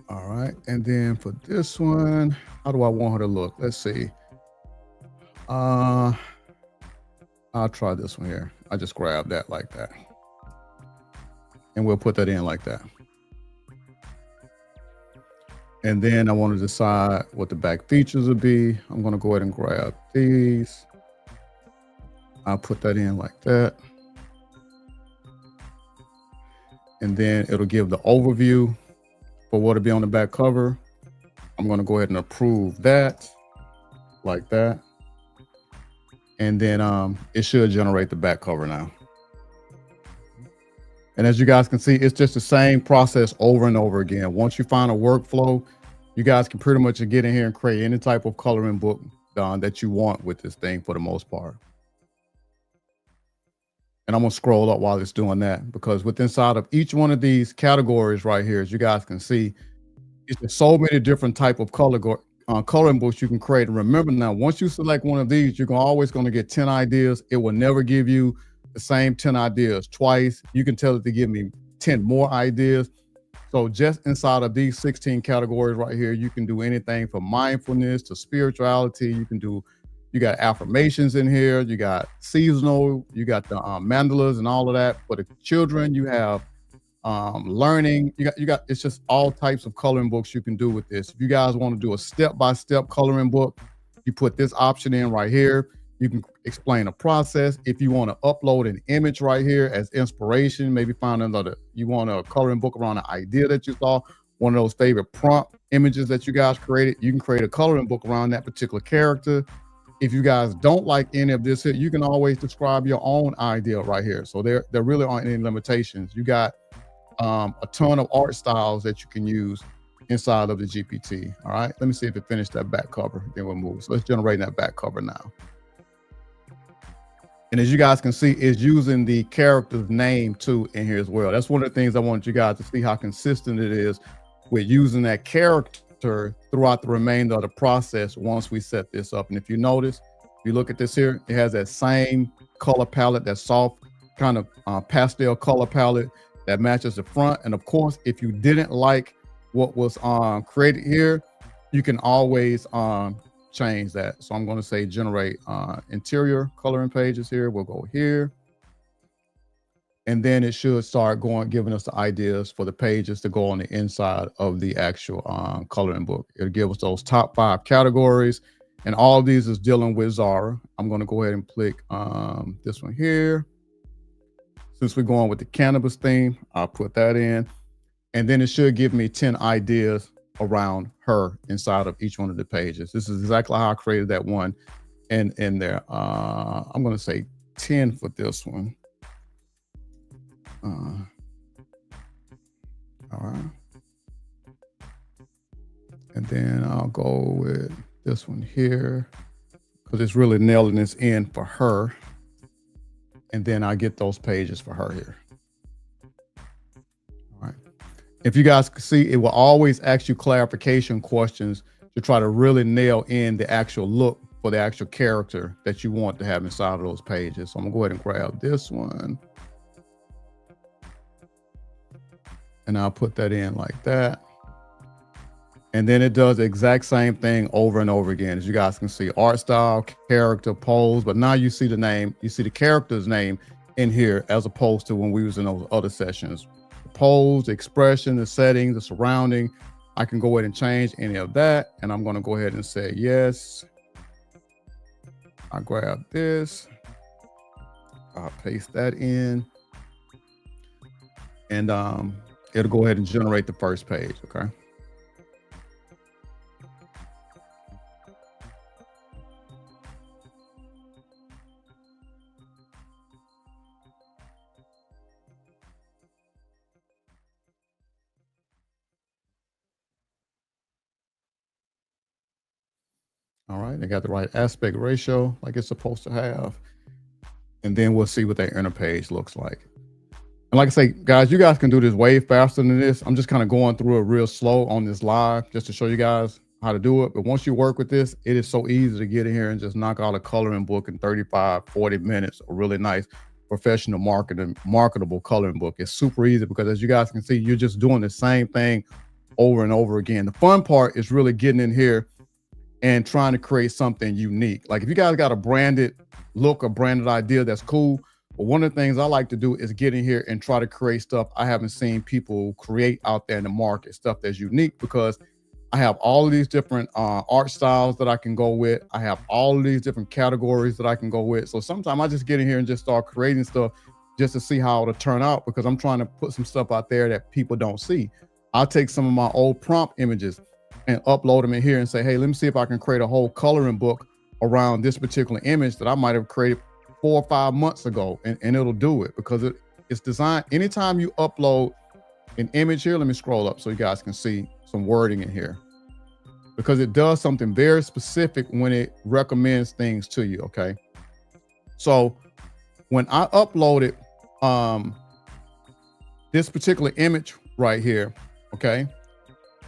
All right. And then for this one, how do I want her to look? Let's see. I'll try this one here. I just grab that like that. And we'll put that in like that. And then I want to decide what the back features will be. I'm going to go ahead and grab these. I'll put that in like that. And then it'll give the overview for what will be on the back cover. I'm going to go ahead and approve that like that. And then it should generate the back cover now. And as you guys can see, it's just the same process over and over again. Once you find a workflow, you guys can pretty much get in here and create any type of coloring book that you want with this thing for the most part. And I'm gonna scroll up while it's doing that, because within inside of each one of these categories right here, as you guys can see, It's just so many different type of coloring books you can create. And remember now, once you select one of these, you're always going to get 10 ideas. It will never give you the same 10 ideas twice. You can tell it to give me 10 more ideas. So just inside of these 16 categories right here, you can do anything from mindfulness to spirituality. You got affirmations in here. You got seasonal. You got the mandalas and all of that. For the children, you have learning. It's just all types of coloring books you can do with this. If you guys want to do a step-by-step coloring book, you put this option in right here. You can explain a process. If you want to upload an image right here as inspiration, maybe you want a coloring book around an idea that you saw, one of those favorite prompt images that you guys created, you can create a coloring book around that particular character. If you guys don't like any of this here, you can always describe your own idea right here. So there really aren't any limitations. You got a ton of art styles that you can use inside of the GPT. All right, let me see if it finished that back cover, then we'll move. So let's generate that back cover now. And as you guys can see, it's using the character's name too in here as well. That's one of the things I want you guys to see how consistent it is with using that character throughout the remainder of the process once we set this up. And if you notice, if you look at this here, it has that same color palette, that soft kind of pastel color palette that matches the front. And of course, if you didn't like what was created here, you can always change that. So I'm going to say generate interior coloring pages here. We'll go here. And then it should start giving us the ideas for the pages to go on the inside of the actual coloring book. It'll give us those top 5 categories. And all of these is dealing with Zara. I'm going to go ahead and click this one here. Since we're going with the cannabis theme, I'll put that in. And then it should give me 10 ideas around her inside of each one of the pages. This is exactly how I created that one in there. I'm going to say 10 for this one. All right. And then I'll go with this one here because it's really nailing this in for her. And then I get those pages for her here. All right. If you guys can see, it will always ask you clarification questions to try to really nail in the actual look for the actual character that you want to have inside of those pages. So I'm gonna go ahead and grab this one. And I'll put that in like that. And then it does the exact same thing over and over again. As you guys can see, art style, character, pose, but now you see the name, you see the character's name in here as opposed to when we was in those other sessions. The pose, the expression, the setting, the surrounding, I can go ahead and change any of that. And I'm gonna go ahead and say yes. I grab this, I'll paste that in. And it'll go ahead and generate the first page, okay? All right, they got the right aspect ratio like it's supposed to have. And then we'll see what that inner page looks like. And like I say, guys, you guys can do this way faster than this. I'm just kind of going through it real slow on this live just to show you guys how to do it. But once you work with this, it is so easy to get in here and just knock out a coloring book in 35, 40 minutes, a really nice professional marketable coloring book. It's super easy because as you guys can see, you're just doing the same thing over and over again. The fun part is really getting in here and trying to create something unique. Like if you guys got a branded look, a branded idea, that's cool. But one of the things I like to do is get in here and try to create stuff I haven't seen people create out there in the market, stuff that's unique, because I have all of these different art styles that I can go with. I have all of these different categories that I can go with. So sometimes I just get in here and just start creating stuff just to see how it'll turn out, because I'm trying to put some stuff out there that people don't see. I'll take some of my old prompt images and upload them in here and say, hey, let me see if I can create a whole coloring book around this particular image that I might have created 4 or 5 months ago, and it'll do it because it's designed. Anytime you upload an image here, let me scroll up so you guys can see some wording in here, because it does something very specific when it recommends things to you. Okay. So when I uploaded this particular image right here, okay,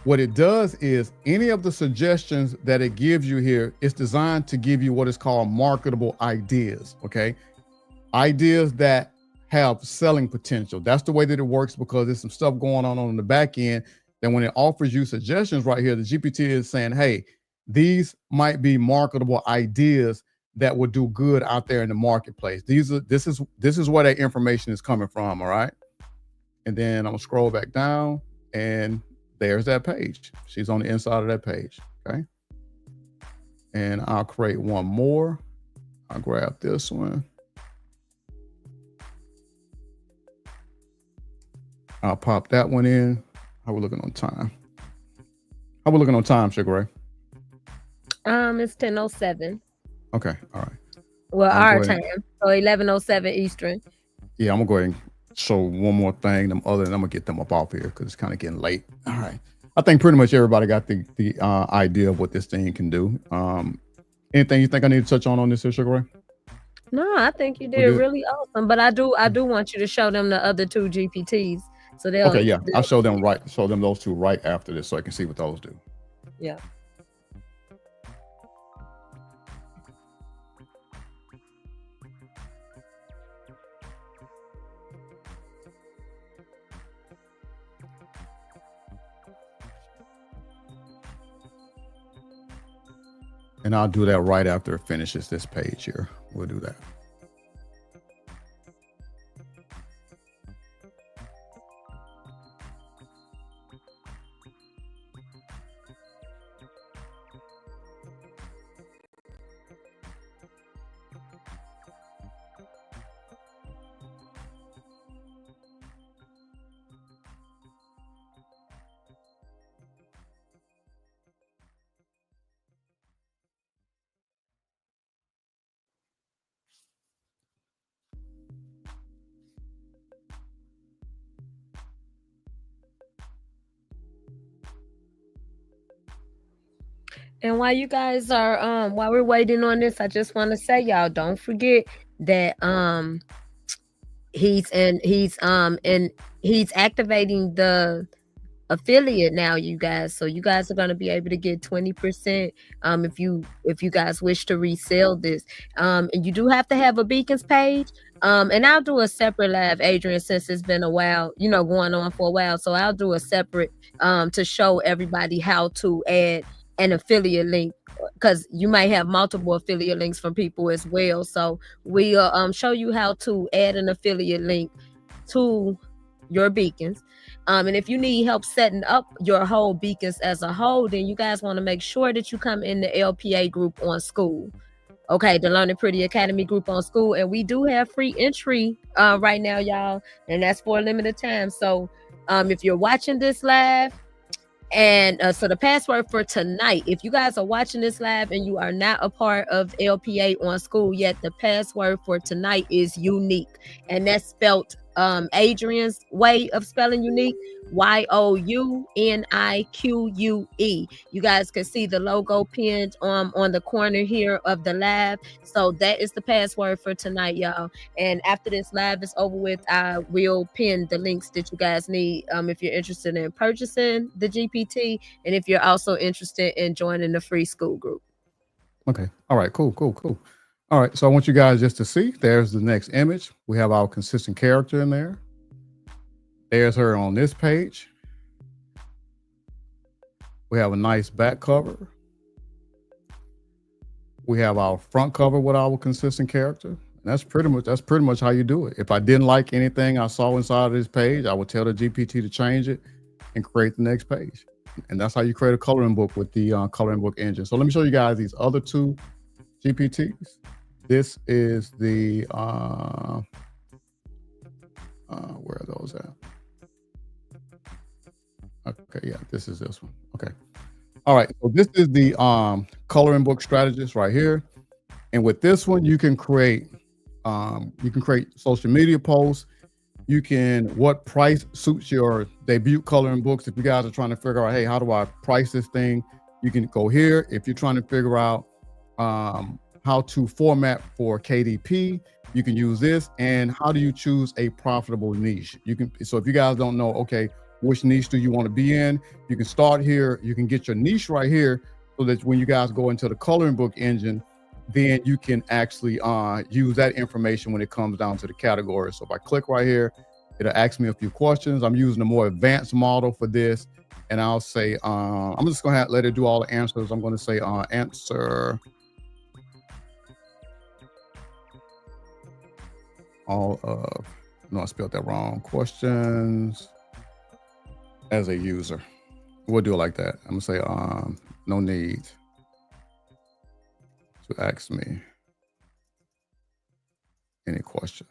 What it does is any of the suggestions that it gives you here, it's designed to give you what is called marketable ideas, okay? Ideas that have selling potential. That's the way that it works, because there's some stuff going on the back end. Then when it offers you suggestions right here, the GPT is saying, hey, these might be marketable ideas that would do good out there in the marketplace. This is where that information is coming from, all right? And then I'm gonna scroll back down, and there's that page. She's on the inside of that page, okay? And I'll create one more. I'll grab this one. I'll pop that one in. How we looking on time? How we looking on time, Sugar Ray? It's 10:07. Okay, all right. Well, our time, so 11:07 Eastern. Yeah, I'm gonna go ahead and show one more thing. I'm gonna get them up off here because it's kind of getting late. All right. I think pretty much everybody got the idea of what this thing can do. Anything you think I need to touch on this here, Sugar Ray? No, I think you did really awesome. But I do want you to show them the other two GPTs. So they'll okay, yeah. I'll show them those two right after this so I can see what those do. Yeah. And I'll do that right after it finishes this page here. We'll do that. And while you guys are while we're waiting on this, I just want to say, y'all, don't forget that he's activating the affiliate now, you guys. So you guys are going to be able to get 20% if you guys wish to resell this. And you do have to have a Beacons page. And I'll do a separate live, Adrian, since it's been a while, going on for a while. So I'll do a separate to show everybody how to add an affiliate link, because you might have multiple affiliate links from people as well. So we'll show you how to add an affiliate link to your Beacons. And if you need help setting up your whole Beacons as a whole, then you guys want to make sure that you come in the LPA group on School. Okay, the Learning Pretty Academy group on School. And we do have free entry right now, y'all. And that's for a limited time. So if you're watching this live, and so the password for tonight, if you guys are watching this live and you are not a part of LPA on School yet, the password for tonight is unique. And that's spelled Adrian's way of spelling unique, YOUNIQUE. You guys can see the logo pinned on the corner here of the live. So that is the password for tonight, y'all. And after this live is over with, I will pin the links that you guys need if you're interested in purchasing the GPT, and if you're also interested in joining the free school group. Okay. All right. Cool. All right, so I want you guys just to see, there's the next image. We have our consistent character in there. There's her on this page. We have a nice back cover. We have our front cover with our consistent character. And that's pretty much how you do it. If I didn't like anything I saw inside of this page, I would tell the GPT to change it and create the next page. And that's how you create a coloring book with the coloring book engine. So let me show you guys these other two GPTs. This is the, where are those at? Okay, yeah, this is this one. Okay. All right, so this is the coloring book strategist right here. And with this one, you can create social media posts. What price suits your debut coloring books. If you guys are trying to figure out, hey, how do I price this thing? You can go here. If you're trying to figure out, how to format for KDP, you can use this. And how do you choose a profitable niche? So if you guys don't know, okay, which niche do you want to be in. You can start here. You can get your niche right here so that when you guys go into the coloring book engine, then you can actually use that information when it comes down to the categories. So if I click right here, it'll ask me a few questions. I'm using a more advanced model for this. And I'll say, I'm just going to let it do all the answers. I'm going to say answer all of, no, I spelled that wrong, questions as a user. We'll do it like that. I'm going to say no need to ask me any questions.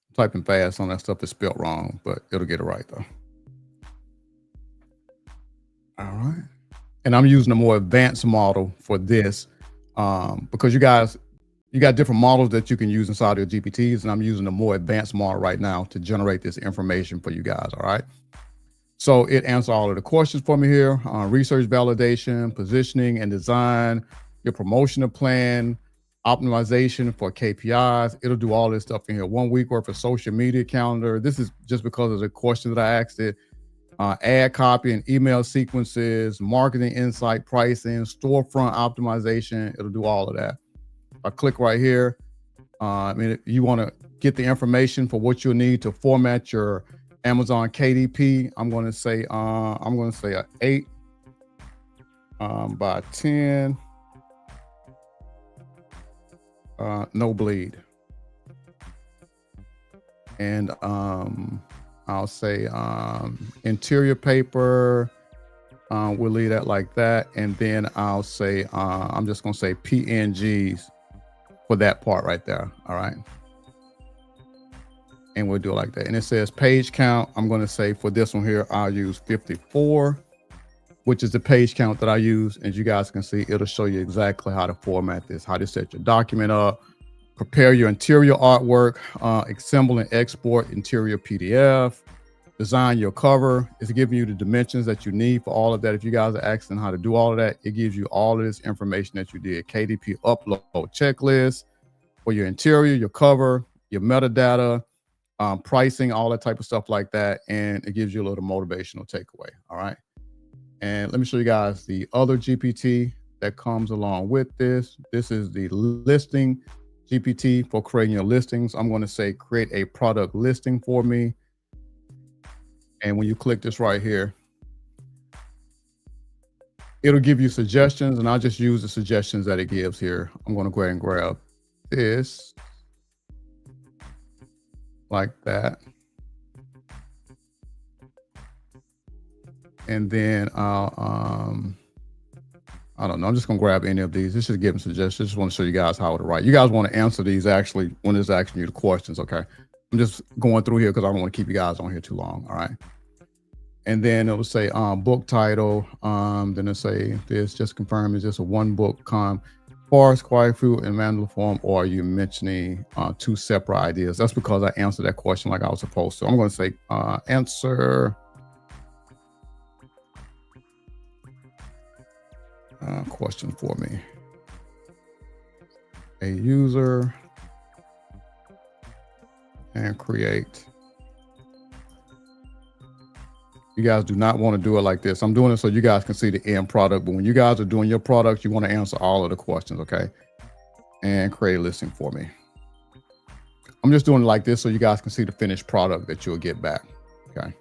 I'm typing fast on that stuff that's spelled wrong, but it'll get it right though. All right. And I'm using a more advanced model for this because you got different models that you can use inside your GPTs, and I'm using a more advanced model right now to generate this information for you guys. All right. So it answers all of the questions for me here on research validation, positioning and design, your promotional plan, optimization for KPIs. It'll do all this stuff in here. 1 week worth of social media calendar. This is just because of the question that I asked it. Ad copy and email sequences, marketing insight, pricing, storefront optimization. It'll do all of that. I click right here. I mean, if you want to get the information for what you'll need to format your Amazon KDP, I'm going to say a 8 by 10, no bleed, and I'll say interior paper. We'll leave that like that, and then I'll say I'm just going to say PNGs for that part right there. All right. And we'll do it like that. And it says page count. I'm going to say for this one here, I'll use 54, which is the page count that I use. As you guys can see, it'll show you exactly how to format this, how to set your document up, prepare your interior artwork, assemble and export interior PDF, design your cover. It's giving you the dimensions that you need for all of that. If you guys are asking how to do all of that, it gives you all of this information that you did. KDP upload checklist for your interior, your cover, your metadata, pricing, all that type of stuff like that. And it gives you a little motivational takeaway. All right. And let me show you guys the other GPT that comes along with this. This is the listing GPT for creating your listings. I'm going to say create a product listing for me. And when you click this right here, it'll give you suggestions, and I'll just use the suggestions that it gives here. I'm going to go ahead and grab this like that. And then I don't know, I'm just gonna grab any of these. This is giving suggestions. Just want to show you guys how to write. You guys want to answer these actually when it's asking you the questions, okay? I'm just going through here because I don't want to keep you guys on here too long, all right? And then it will say book title. Then it'll say this, just confirm, is this a one book forest, quiet fruit, and mandala form, or are you mentioning two separate ideas? That's because I answered that question like I was supposed to. I'm going to say answer question for me. A user and create. You guys do not want to do it like this. I'm doing it so you guys can see the end product. But when you guys are doing your product, you want to answer all of the questions, okay? And create a listing for me. I'm just doing it like this so you guys can see the finished product that you'll get back, okay?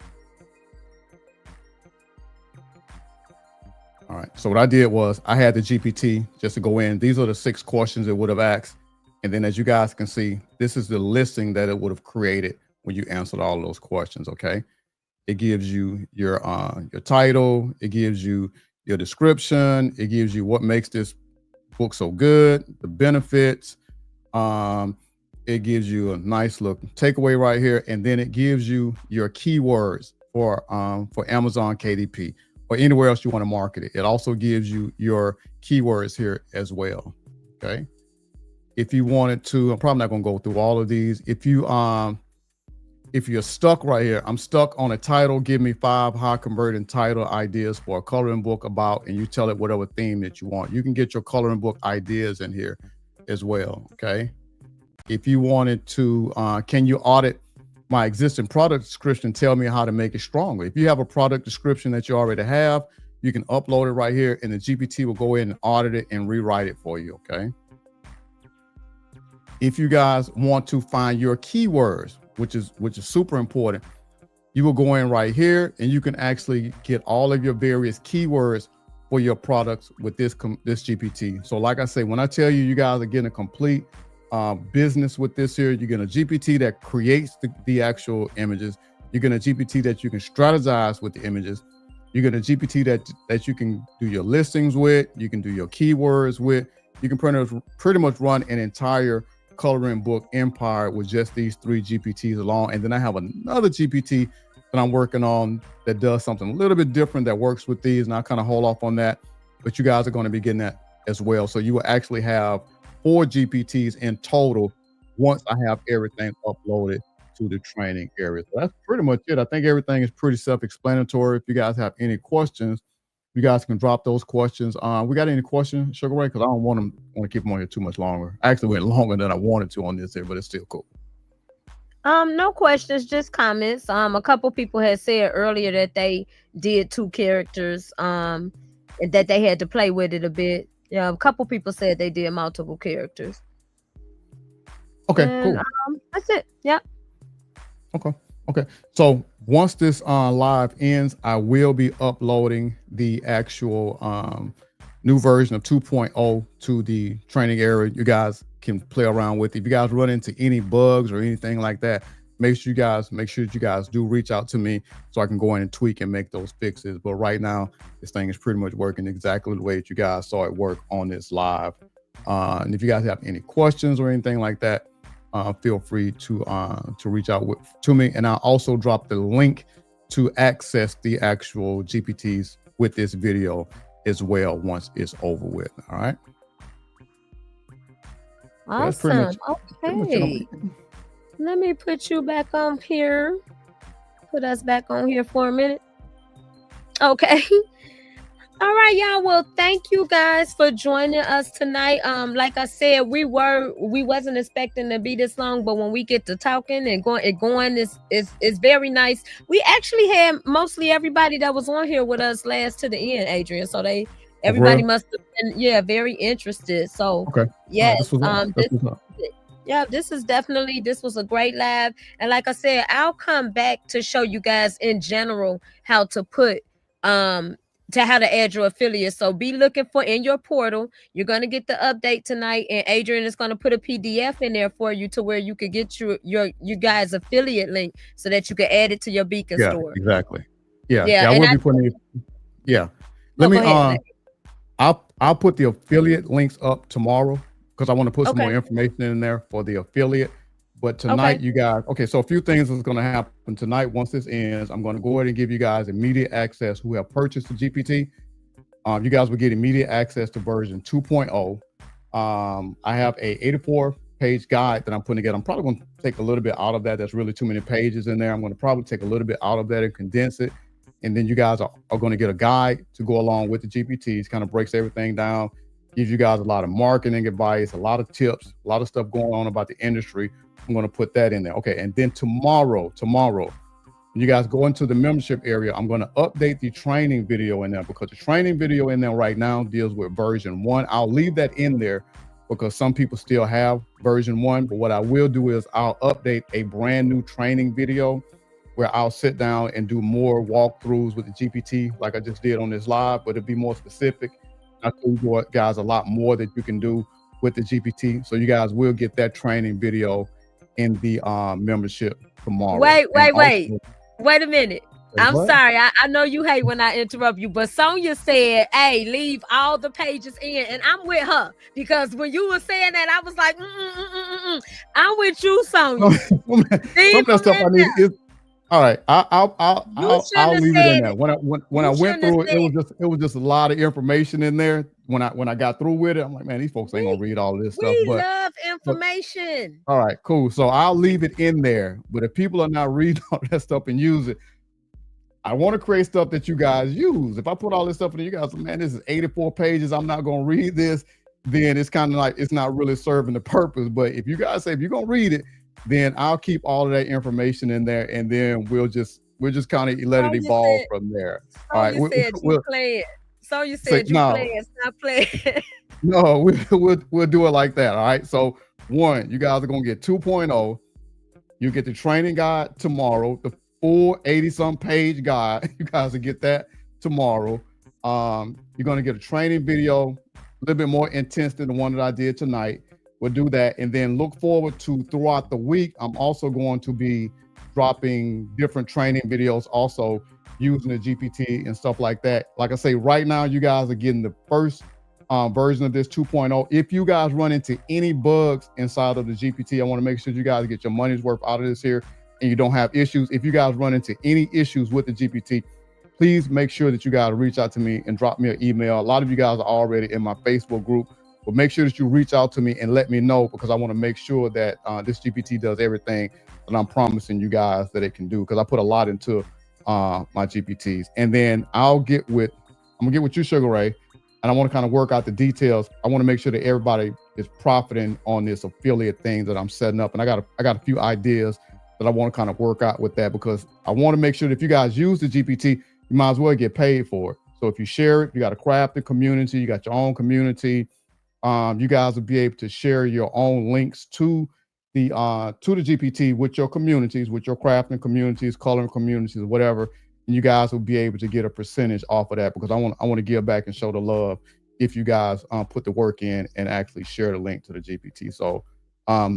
All right, so what I did was I had the GPT just to go in. These are the 6 questions it would have asked. And then as you guys can see, this is the listing that it would have created when you answered all those questions, okay? It gives you your title. It gives you your description. It gives you what makes this book so good, the benefits. It gives you a nice look takeaway right here. And then it gives you your keywords for Amazon KDP or anywhere else you want to market it. It also gives you your keywords here as well, okay? If you wanted to, I'm probably not going to go through all of these. If you're stuck right here, I'm stuck on a title, give me 5 high converting title ideas for a coloring book about, and you tell it whatever theme that you want. You can get your coloring book ideas in here as well, okay? If you wanted to, can you audit my existing product description tell me how to make it stronger. If you have a product description that you already have, you can upload it right here, and the GPT will go in and audit it and rewrite it for you, okay? If you guys want to find your keywords, which is super important, you will go in right here and you can actually get all of your various keywords for your products with this GPT. So like I say, when I tell you, you guys are getting a complete business with this here, you're getting a GPT that creates the actual images. You're getting a GPT that you can strategize with the images. You're getting a GPT that you can do your listings with, you can do your keywords with. You can pretty much run an entire coloring book empire with just these 3 GPTs alone. And then I have another GPT that I'm working on that does something a little bit different that works with these, and I'll kind of hold off on that, but you guys are going to be getting that as well. So you will actually have 4 GPTs in total once I have everything uploaded to the training area. So that's pretty much it. I think everything is pretty self-explanatory. If you guys have any questions, you guys can drop those questions. We got any questions, Sugar Ray? Because I don't want to keep them on here too much longer. I actually went longer than I wanted to on this here, but it's still cool. No questions, just comments. A couple people had said earlier that they did 2 characters, and that they had to play with it a bit. Yeah, a couple people said they did multiple characters. Okay, and, cool. That's it. Yeah. Okay. So once this live ends, I will be uploading the actual new version of 2.0 to the training area. You guys can play around with it. If you guys run into any bugs or anything like that, make sure that you guys do reach out to me so I can go in and tweak and make those fixes. But right now, this thing is pretty much working exactly the way that you guys saw it work on this live. And if you guys have any questions or anything like that, feel free to reach out to me. And I'll also drop the link to access the actual GPTs with this video as well once it's over with. All right. Awesome. Okay. Let me put you back on here. Put us back on here for a minute. Okay. All right, y'all. Well, thank you guys for joining us tonight. Like I said, we wasn't expecting to be this long, but when we get to talking and going is very nice. We actually had mostly everybody that was on here with us last to the end, Adrian. So everybody must have been very interested. So okay. Yes, this was a great live. And like I said, I'll come back to show you guys in general how to put how to add your affiliate. So be looking for in your portal. You're going to get the update tonight, and Adrian is going to put a PDF in there for you to where you could get you guys affiliate link so that you can add it to your Beacon store. Exactly. Yeah. I will be putting it. Yeah. Let me I'll put the affiliate links up tomorrow because I want to put some more information in there for the affiliate. But tonight, you guys, so a few things is going to happen tonight. Once this ends, I'm going to go ahead and give you guys immediate access who have purchased the GPT. You guys will get immediate access to version 2.0. I have a 84-page guide that I'm putting together. I'm probably going to take a little bit out of that. That's really too many pages in there. I'm going to probably take a little bit out of that and condense it. And then you guys are going to get a guide to go along with the GPTs, kind of breaks everything down, gives you guys a lot of marketing advice, a lot of tips, a lot of stuff going on about the industry. I'm going to put that in there. Okay. And then tomorrow, when you guys go into the membership area, I'm going to update the training video in there because the training video in there right now deals with version 1. I'll leave that in there because some people still have version 1. But what I will do is I'll update a brand new training video where I'll sit down and do more walkthroughs with the GPT like I just did on this live, but it'll be more specific. I'll tell you guys a lot more that you can do with the GPT. So you guys will get that training video in the membership tomorrow. Wait a minute. I'm sorry. I know you hate when I interrupt you, but Sonia said, hey, leave all the pages in. And I'm with her because when you were saying that, I was like, I'm with you, Sonia. Some of that stuff I need is all right. I'll leave it in there. When I went through it, it was just a lot of information in there. When I got through with it, I'm like, man, these folks ain't gonna read all of this stuff. We love information. All right, cool. So I'll leave it in there. But if people are not reading all that stuff and use it, I want to create stuff that you guys use. If I put all this stuff in there, you guys, man, this is 84 pages. I'm not gonna read this. Then it's kind of like it's not really serving the purpose. But if you guys say if you're gonna read it, then I'll keep all of that information in there, and then we'll just kind of let So it you evolve said, from there. All so right, you said you we'll playing. So you say said you no. playing, stop playing. No, we'll do it like that. All right. So one, you guys are gonna get 2.0. You get the training guide tomorrow, the full 80-some page guide. You guys will get that tomorrow. You're gonna get a training video, a little bit more intense than the one that I did tonight. We'll do that, and then look forward to throughout the week. I'm also going to be dropping different training videos, also using the GPT and stuff like that. Like I say, right now you guys are getting the first version of this 2.0. If you guys run into any bugs inside of the GPT, I want to make sure you guys get your money's worth out of this here and you don't have issues. If you guys run into any issues with the GPT, please make sure that you guys reach out to me and drop me an email. A lot of you guys are already in my Facebook group, but make sure that you reach out to me and let me know, because I want to make sure that this GPT does everything that I'm promising you guys that it can do, because I put a lot into my GPTs. And then I'm gonna get with you, Sugar Ray, and I want to kind of work out the details. I want to make sure that everybody is profiting on this affiliate thing that I'm setting up. And I got a few ideas that I want to kind of work out with that, because I want to make sure that if you guys use the GPT, you might as well get paid for it. So if you share it, you got a crafted community, you got your own community. You guys will be able to share your own links to the GPT with your communities, with your crafting communities, coloring communities, or whatever. And you guys will be able to get a percentage off of that, because I want to give back and show the love if you guys put the work in and actually share the link to the GPT. So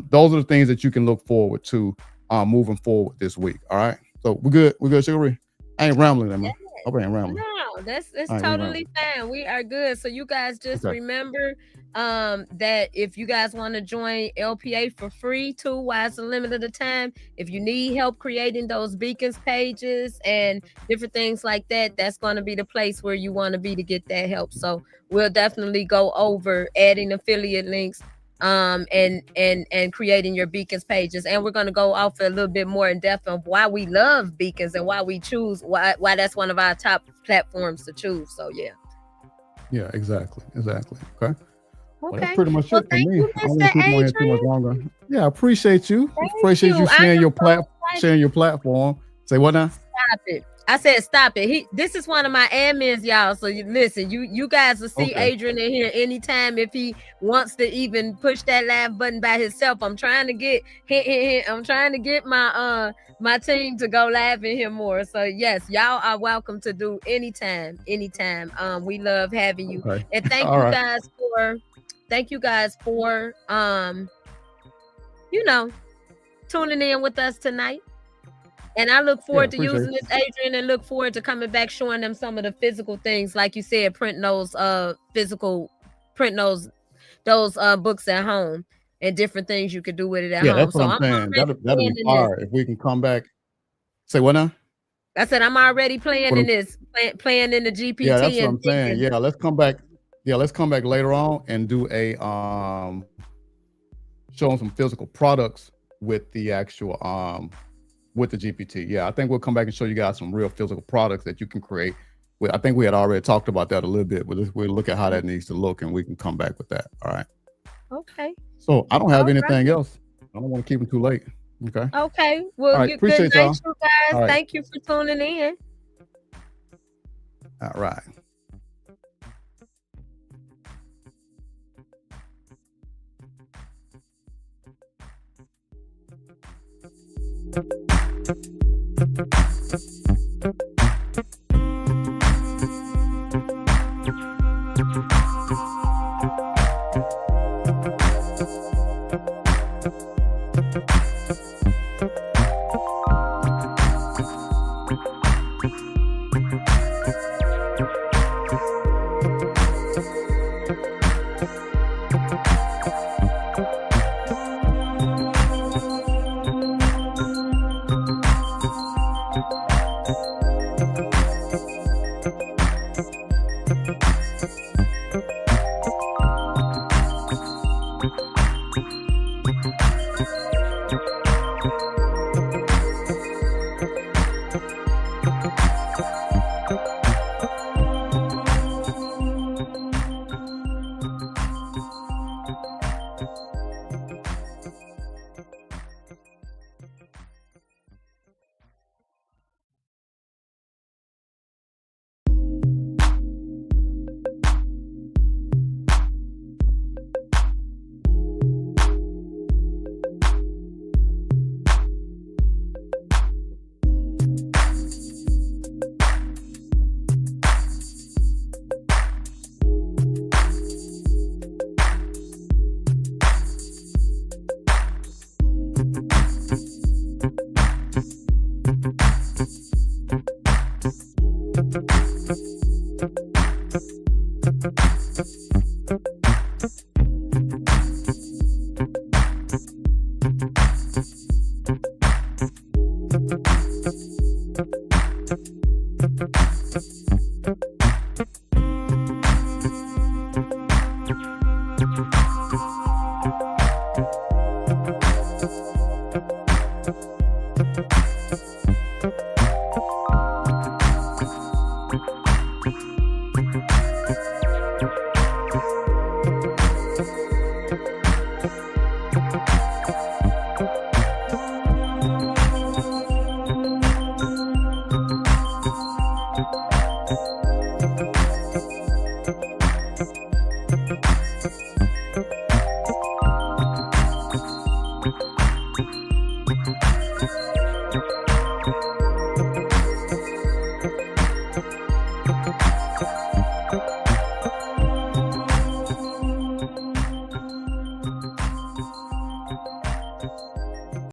those are the things that you can look forward to moving forward this week. All right. So we're good, Sugar Ray? I ain't rambling, man. I ain't rambling. No, that's totally fine. We are good. So you guys just remember that if you guys want to join LPA for free too, while it's a limited time, if you need help creating those beacons pages and different things like that, that's going to be the place where you want to be to get that help. So we'll definitely go over adding affiliate links and creating your beacons pages, and we're going to go off a little bit more in depth of why we love beacons and why we choose why that's one of our top platforms to choose. So yeah, exactly. Okay. Well, that's Okay. pretty much Well, it for thank me. you, I won't keep Mr. on here too much Adrian. longer. Yeah, I appreciate you. Thank Appreciate you you. sharing your I'm so excited. sharing your platform. Say what now? Stop it. I said stop it. This is one of my admins, y'all. So you listen, you guys will see Okay. Adrian in here anytime if he wants to even push that live button by himself. I'm trying to get I'm trying to get my my team to go live in here more. So yes, y'all are welcome to do anytime. We love having you. Okay. And thank All you right. guys for you know, tuning in with us tonight. And I look forward to using this, Adrian, and look forward to coming back, showing them some of the physical things, like you said, print those books at home and different things you could do with it at home. That's what I'm saying. That'll be fire if we can come back. Say what now? I said I'm already playing in this, playing in the GPT. Yeah, that's what I'm saying. Yeah, let's come back. Yeah, let's come back later on and do a showing some physical products with the actual with the GPT. Yeah, I think we'll come back and show you guys some real physical products that you can create. I think we had already talked about that a little bit, but we'll look at how that needs to look and we can come back with that. All right. Okay. So I don't have anything else. I don't want to keep them too late. Okay. Okay. Well, all right. Appreciate good night, y'all. you guys. Right. Thank you for tuning in. All right. Bye.